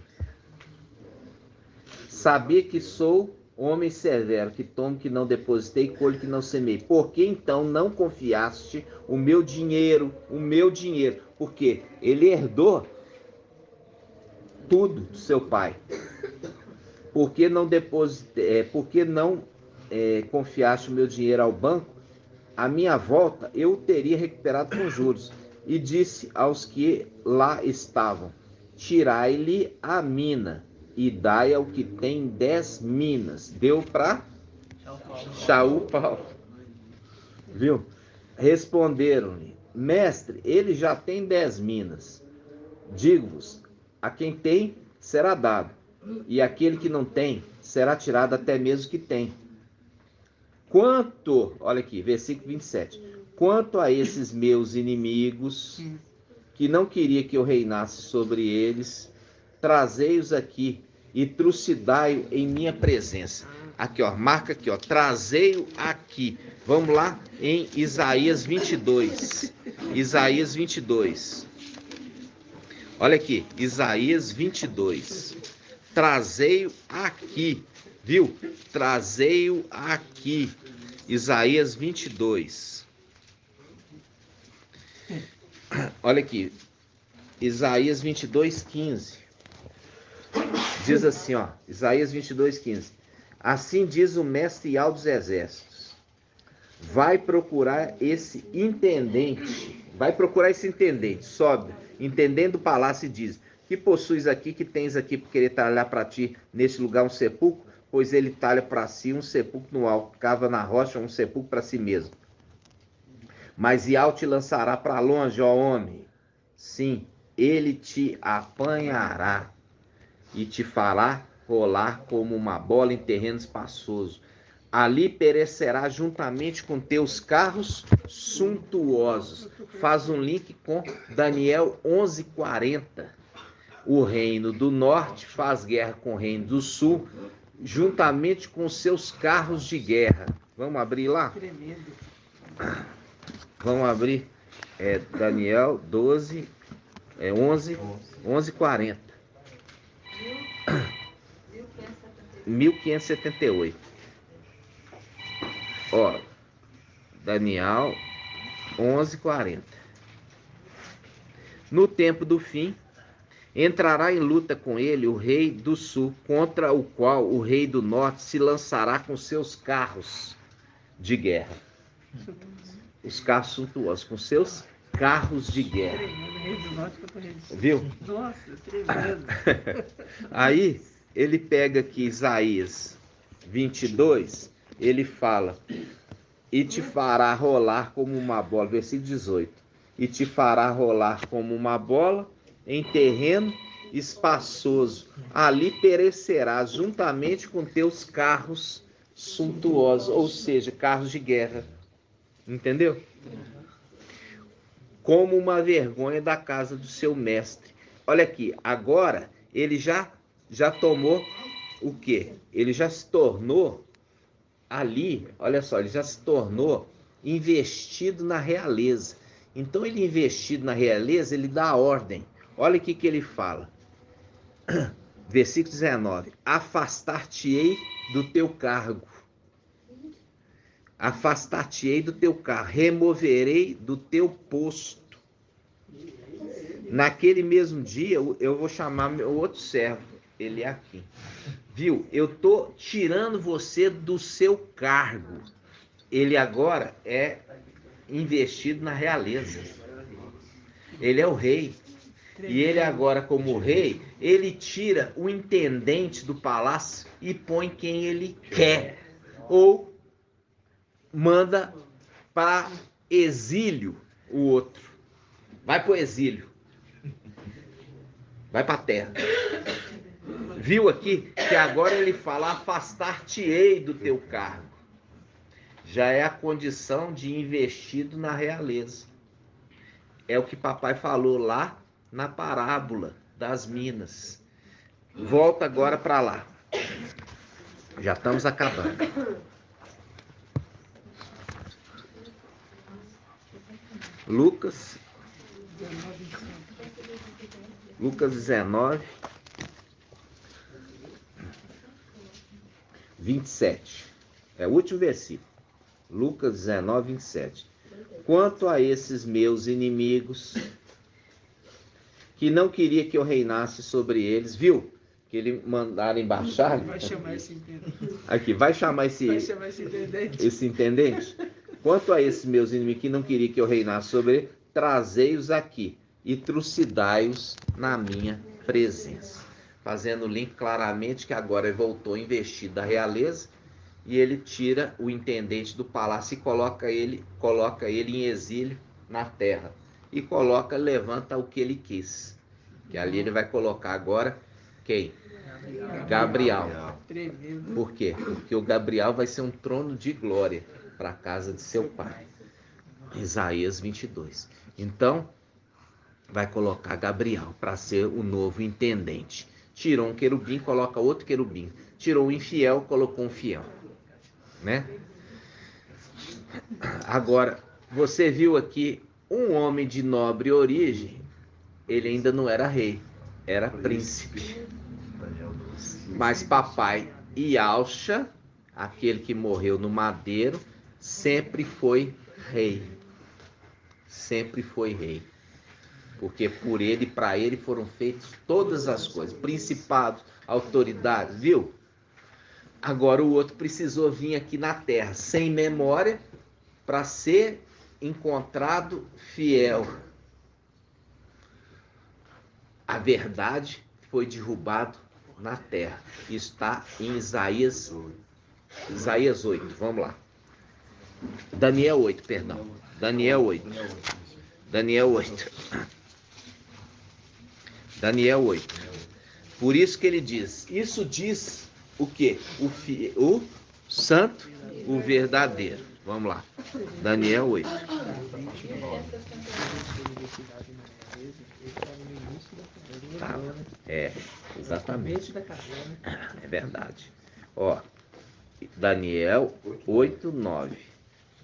Sabia que sou homem severo, que tomo que não depositei, colho que não semei. Por que então não confiaste o meu dinheiro? Porque ele herdou tudo do seu pai. Por que não confiaste o meu dinheiro ao banco? À minha volta eu o teria recuperado com juros. E disse aos que lá estavam, tirai-lhe a mina e dai ao que tem 10 minas. Deu para Shaul Paulo. Viu? Responderam-lhe, mestre, ele já tem 10 minas. Digo-vos, a quem tem será dado, e aquele que não tem será tirado até mesmo que tem. Quanto, olha aqui, versículo 27. Quanto a esses meus inimigos, que não queria que eu reinasse sobre eles, trazei-os aqui e trucidai-o em minha presença. Aqui, ó, marca aqui, ó, trazei-o aqui. Vamos lá em Isaías 22. Isaías 22. Olha aqui, Isaías 22. Trazei-o aqui, viu? Trazei-o aqui. Isaías 22. Olha aqui, Isaías 22, 15. Diz assim, ó, Isaías 22, 15. Assim diz o mestre Yahweh dos exércitos. Vai procurar esse intendente. Sobe, intendendo o palácio e diz, que possuis aqui, que tens aqui por querer talhar para ti nesse lugar um sepulcro? Pois ele talha para si um sepulcro no alto, cava na rocha um sepulcro para si mesmo. Mas Yahweh te lançará para longe, ó homem. Sim, ele te apanhará e te fará rolar como uma bola em terreno espaçoso. Ali perecerá juntamente com teus carros suntuosos. Faz um link com Daniel 11:40. O reino do norte faz guerra com o reino do sul, juntamente com seus carros de guerra. Vamos abrir lá? Tremendo. Vamos abrir Daniel 12, 11:40. 1578. Ó, Daniel 11:40. No tempo do fim, entrará em luta com ele o rei do sul, contra o qual o rei do norte se lançará com seus carros de guerra. Os carros suntuosos, com seus carros de guerra. Viu? Nossa, tremendo. Aí, ele pega aqui Isaías 22, ele fala, e te fará rolar como uma bola, versículo 18, e te fará rolar como uma bola em terreno espaçoso, ali perecerás juntamente com teus carros suntuosos, ou seja, carros de guerra. Entendeu? Como uma vergonha da casa do seu mestre. Olha aqui, agora ele já tomou o quê? Ele já se tornou ali, olha só, ele já se tornou investido na realeza. Então ele investido na realeza, ele dá a ordem. Olha o que ele fala. Versículo 19. Afastar-te-ei do teu cargo. Afastar-te-ei do teu cargo. Removerei do teu posto. Naquele mesmo dia, eu vou chamar meu outro servo. Ele é aqui. Viu? Eu estou tirando você do seu cargo. Ele agora é investido na realeza. Ele é o rei. E ele agora, como rei, ele tira o intendente do palácio e põe quem ele quer. Ou manda para exílio o outro. Vai para o exílio. Vai para a terra. Viu aqui que agora ele fala, afastar-te-ei do teu cargo. Já é a condição de investido na realeza. É o que papai falou lá na parábola das minas. Volta agora para lá. Já estamos acabando. Lucas 19, 27. É o último versículo. Lucas 19, 27. Quanto a esses meus inimigos, que não queria que eu reinasse sobre eles, viu? Que ele mandaram embaixar. Vai chamar esse intendente. Aqui, vai chamar esse intendente. Quanto a esses meus inimigos que não queria que eu reinasse sobre eles, trazei-os aqui e trucidai-os na minha presença. Fazendo o link claramente que agora ele voltou investido da realeza e ele tira o intendente do palácio e coloca ele em exílio na terra. E levanta o que ele quis. Que ali ele vai colocar agora quem? Gabriel. Por quê? Porque o Gabriel vai ser um trono de glória para a casa de seu pai. Isaías 22. Então, vai colocar Gabriel para ser o novo intendente. Tirou um querubim, coloca outro querubim. Tirou um infiel, colocou um fiel. Né? Agora, você viu aqui um homem de nobre origem, ele ainda não era rei, era príncipe. Mas papai Yalcha, aquele que morreu no madeiro, sempre foi rei. Sempre foi rei. Porque por ele e para ele foram feitas todas as coisas. Principados, autoridades, viu? Agora o outro precisou vir aqui na terra, sem memória, para ser encontrado fiel. A verdade foi derrubado na terra. Está em Isaías 8. Vamos lá. Daniel 8, perdão. Daniel 8. Daniel 8. Daniel 8. Por isso que ele diz. Isso diz o quê? O santo, o verdadeiro. Vamos lá. Daniel 8. Tá. É, exatamente. É verdade. Ó, Daniel 8, 9.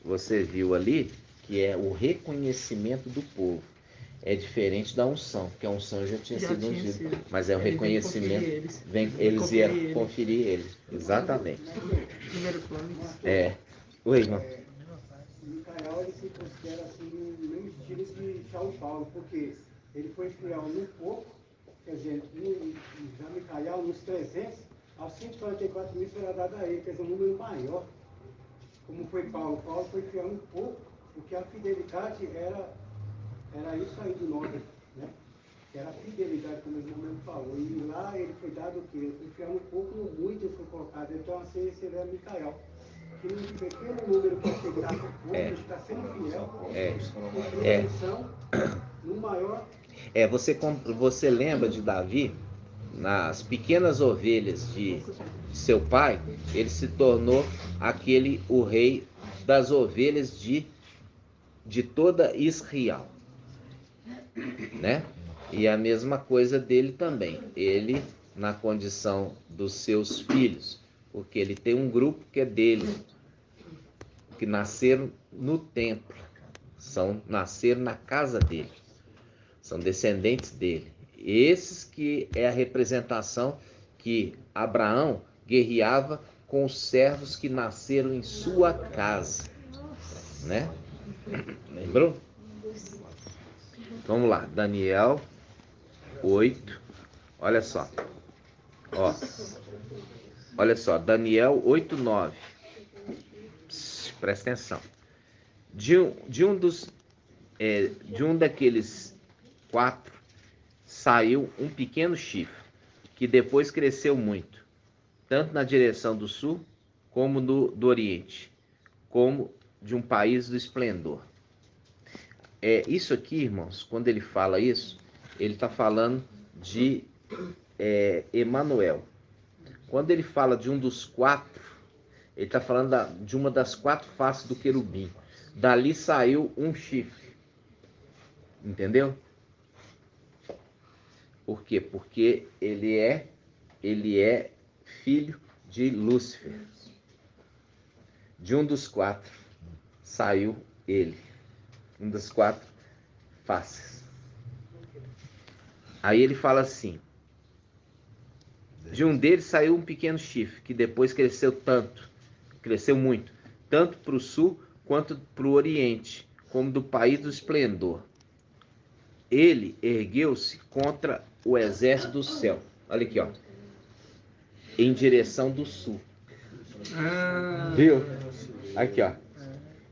Você viu ali que é o reconhecimento do povo. É diferente da unção, porque a unção já tinha sido ungida. Mas é o reconhecimento. Eles vieram conferir ele. Exatamente. É. Oi, irmão. Micael, ele se considera assim no mesmo estilo de Saulo Paulo, porque ele foi fiel no pouco, quer dizer, já Micael nos 300, aos 144 mil será dado a ele, quer dizer, um número maior. Como foi Paulo? Paulo foi fiel no pouco, porque a fidelidade era isso aí do nome, né? Que era a fidelidade, como ele mesmo falou. E lá ele foi dado o quê? Ele foi fiel no pouco, no muito ele foi colocado. Então assim seria Micael. Que no pequeno número que aceitar o pouco, está sendo fiel. No maior. Você lembra de Davi? Nas pequenas ovelhas de seu pai, ele se tornou o rei das ovelhas de toda Israel, né? E a mesma coisa dele também, ele na condição dos seus filhos, porque ele tem um grupo que é dele, que nasceram no templo, nasceram na casa dele, são descendentes dele. Esses que é a representação que Abraão guerreava com os servos que nasceram em sua casa, né? Lembrou? Vamos lá, Daniel 8, olha só. Ó, olha só, Daniel 8, 9. Presta atenção. De um daqueles 4 saiu um pequeno chifre, que depois cresceu muito, tanto na direção do sul, como do oriente, como de um país do esplendor. Isso aqui, irmãos, quando ele fala isso, ele está falando de Emanuel. Quando ele fala de um dos 4, ele está falando de uma das 4 faces do querubim. Dali saiu um chifre. Entendeu? Por quê? Porque ele é filho de Lúcifer. De um dos 4 saiu ele. Um das 4 faces. Aí ele fala assim: de um deles saiu um pequeno chifre, que depois cresceu muito, tanto para o sul quanto para o oriente, como do país do esplendor. Ele ergueu-se contra o exército do céu. Olha aqui, ó. Em direção do sul. Viu? Aqui, ó.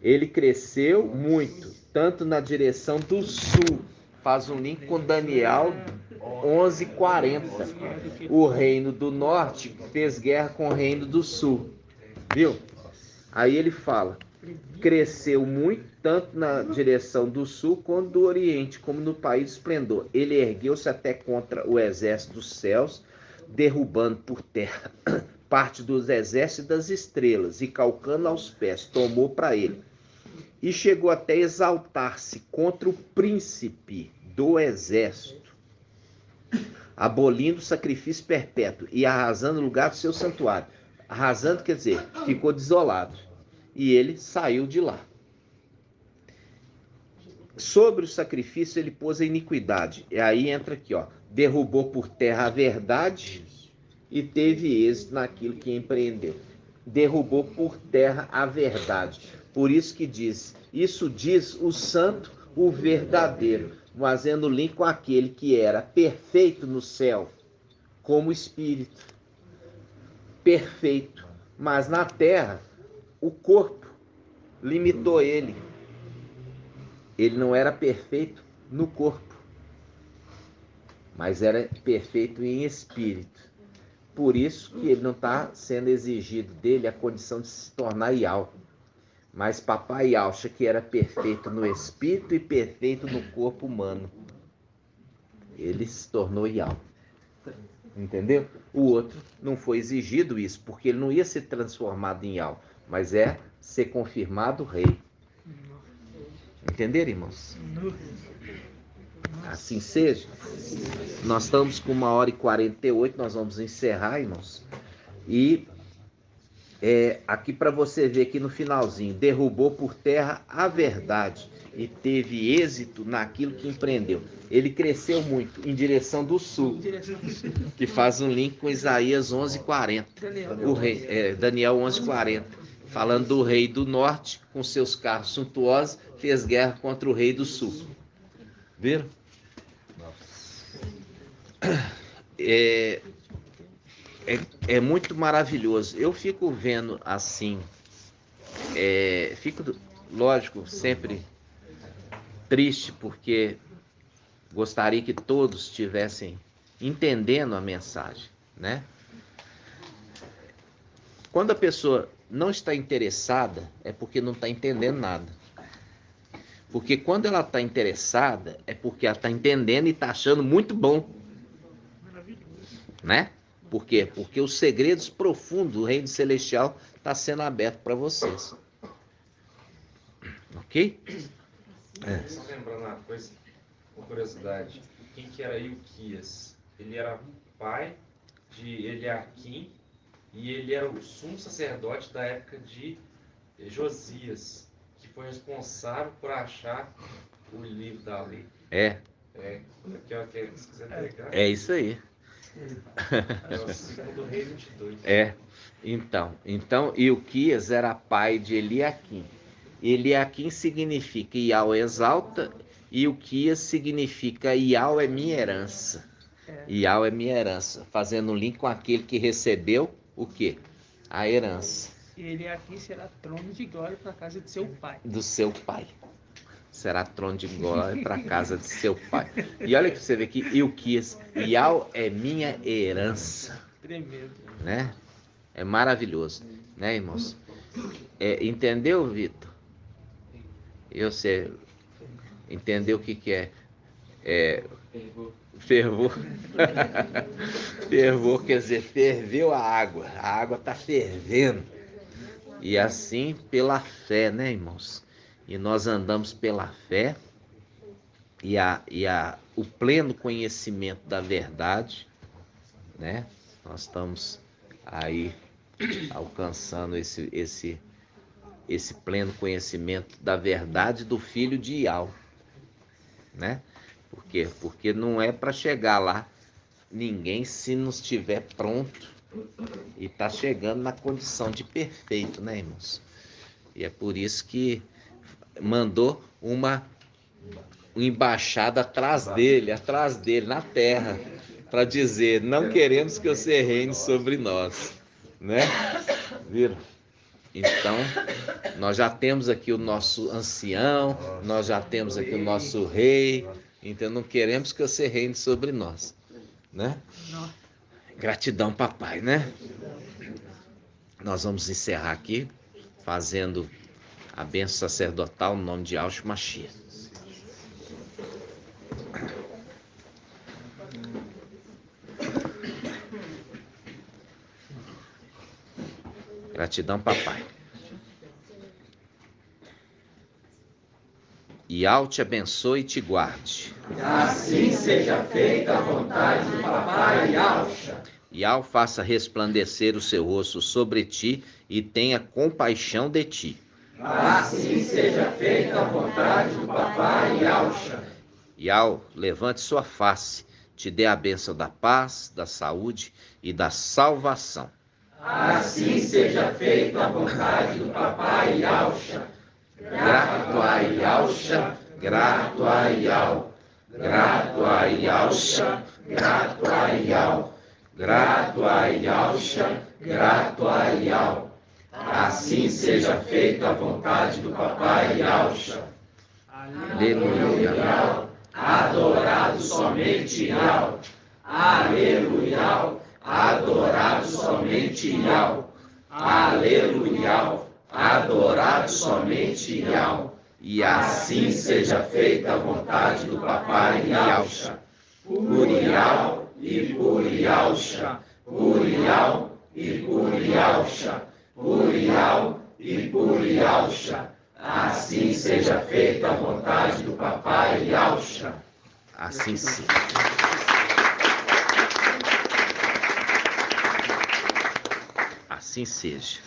Ele cresceu muito, tanto na direção do sul. Faz um link com Daniel 11:40. O reino do norte fez guerra com o reino do sul. Viu? Aí ele fala: cresceu muito, tanto na direção do sul quanto do oriente, como no país do esplendor. Ele ergueu-se até contra o exército dos céus, derrubando por terra parte dos exércitos das estrelas e calcando aos pés, tomou para ele. E chegou até exaltar-se contra o príncipe do exército, abolindo o sacrifício perpétuo e arrasando o lugar do seu santuário. Arrasando quer dizer, ficou desolado. E ele saiu de lá. Sobre o sacrifício ele pôs a iniquidade. E aí entra aqui, ó. Derrubou por terra a verdade e teve êxito naquilo que empreendeu. Derrubou por terra a verdade. Por isso que diz, isso diz o santo, o verdadeiro, fazendo link com aquele que era perfeito no céu, como espírito. Perfeito. Mas na terra, o corpo limitou ele. Ele não era perfeito no corpo, mas era perfeito em espírito. Por isso que ele não está sendo exigido dele a condição de se tornar Ial. Mas papai Yalcha, que era perfeito no espírito e perfeito no corpo humano, ele se tornou Ial. Entendeu? O outro não foi exigido isso, porque ele não ia ser transformado em Ial, mas ser confirmado rei. Entenderam, irmãos? Assim seja. Nós estamos com 1h48, nós vamos encerrar, irmãos. E aqui para você ver aqui no finalzinho, derrubou por terra a verdade e teve êxito naquilo que empreendeu. Ele cresceu muito em direção do sul, que faz um link com Isaías 11:40. O rei, Daniel 11:40, falando do rei do norte com seus carros suntuosos, fez guerra contra o rei do sul. Viram? É muito maravilhoso. Eu fico vendo assim, fico, lógico, sempre triste, porque gostaria que todos estivessem entendendo a mensagem, né? Quando a pessoa não está interessada, é porque não está entendendo nada. Porque quando ela está interessada, é porque ela está entendendo e está achando muito bom. Né? Por quê? Porque os segredos profundos do reino celestial estão sendo abertos para vocês. Ok? Só lembrando uma coisa, uma curiosidade. Quem que era Ilquias? Ele era pai de Eliaquim e ele era o sumo sacerdote da época de Josias, que foi responsável por achar o livro da lei. É. Aqui, ó, se quiser pegar. É isso aí. É o 2 Reis 22. Então, Ilquias era pai de Eliaquim. Eliaquim significa Iau exalta, e Ilquias significa Iau é minha herança. Iau é minha herança, fazendo um link com aquele que recebeu o quê? A herança. E Eliaquim será trono de glória para a casa de seu pai. Do seu pai. Será trono de glória para a casa de seu pai. E olha que você vê aqui, Ilquias, Iau é minha herança. Tremendo. Né? É maravilhoso, né, irmãos? Entendeu, Vitor? E você entendeu o que é? Fervor. Fervor quer dizer, ferveu a água está fervendo. E assim pela fé, né, irmãos? E nós andamos pela fé e o pleno conhecimento da verdade, né? Nós estamos aí alcançando esse pleno conhecimento da verdade do filho de Iau, né? Por quê? Porque não é para chegar lá ninguém se não estiver pronto e está chegando na condição de perfeito, né, irmãos? E é por isso que mandou uma embaixada atrás dele na terra, para dizer, não queremos que você reine sobre nós, né? Viram? Então, nós já temos aqui o nosso ancião, nós já temos aqui o nosso rei, então não queremos que você reine sobre nós, né? Gratidão, papai, né? Nós vamos encerrar aqui, fazendo a bênção sacerdotal no nome de Yahshua Mashiach. Gratidão, papai. Iau te abençoe e te guarde. Assim seja feita a vontade do papai Yahshua. Iau faça resplandecer o seu rosto sobre ti e tenha compaixão de ti. Assim seja feita a vontade do papai Yahshua. Iau, levante sua face, te dê a bênção da paz, da saúde e da salvação. Assim seja feita a vontade do papai Yahshua. Grato a Yahshua, grato a Iau, grato a Yahshua, grato a Iau, grato a Yahshua, grato a Iau. Assim seja feita a vontade do papai Yahshua. Aleluia. Adorado somente Yau. Aleluia. Adorado somente Yau. Aleluia. Adorado somente Yau. E Assim seja feita a vontade do papai Yahshua. Por Yau e por Yahshua. Por Yau e por Yahshua. Por Yau e por Yahshua. Assim seja feita a vontade do papai Yahshua. assim seja. Assim seja.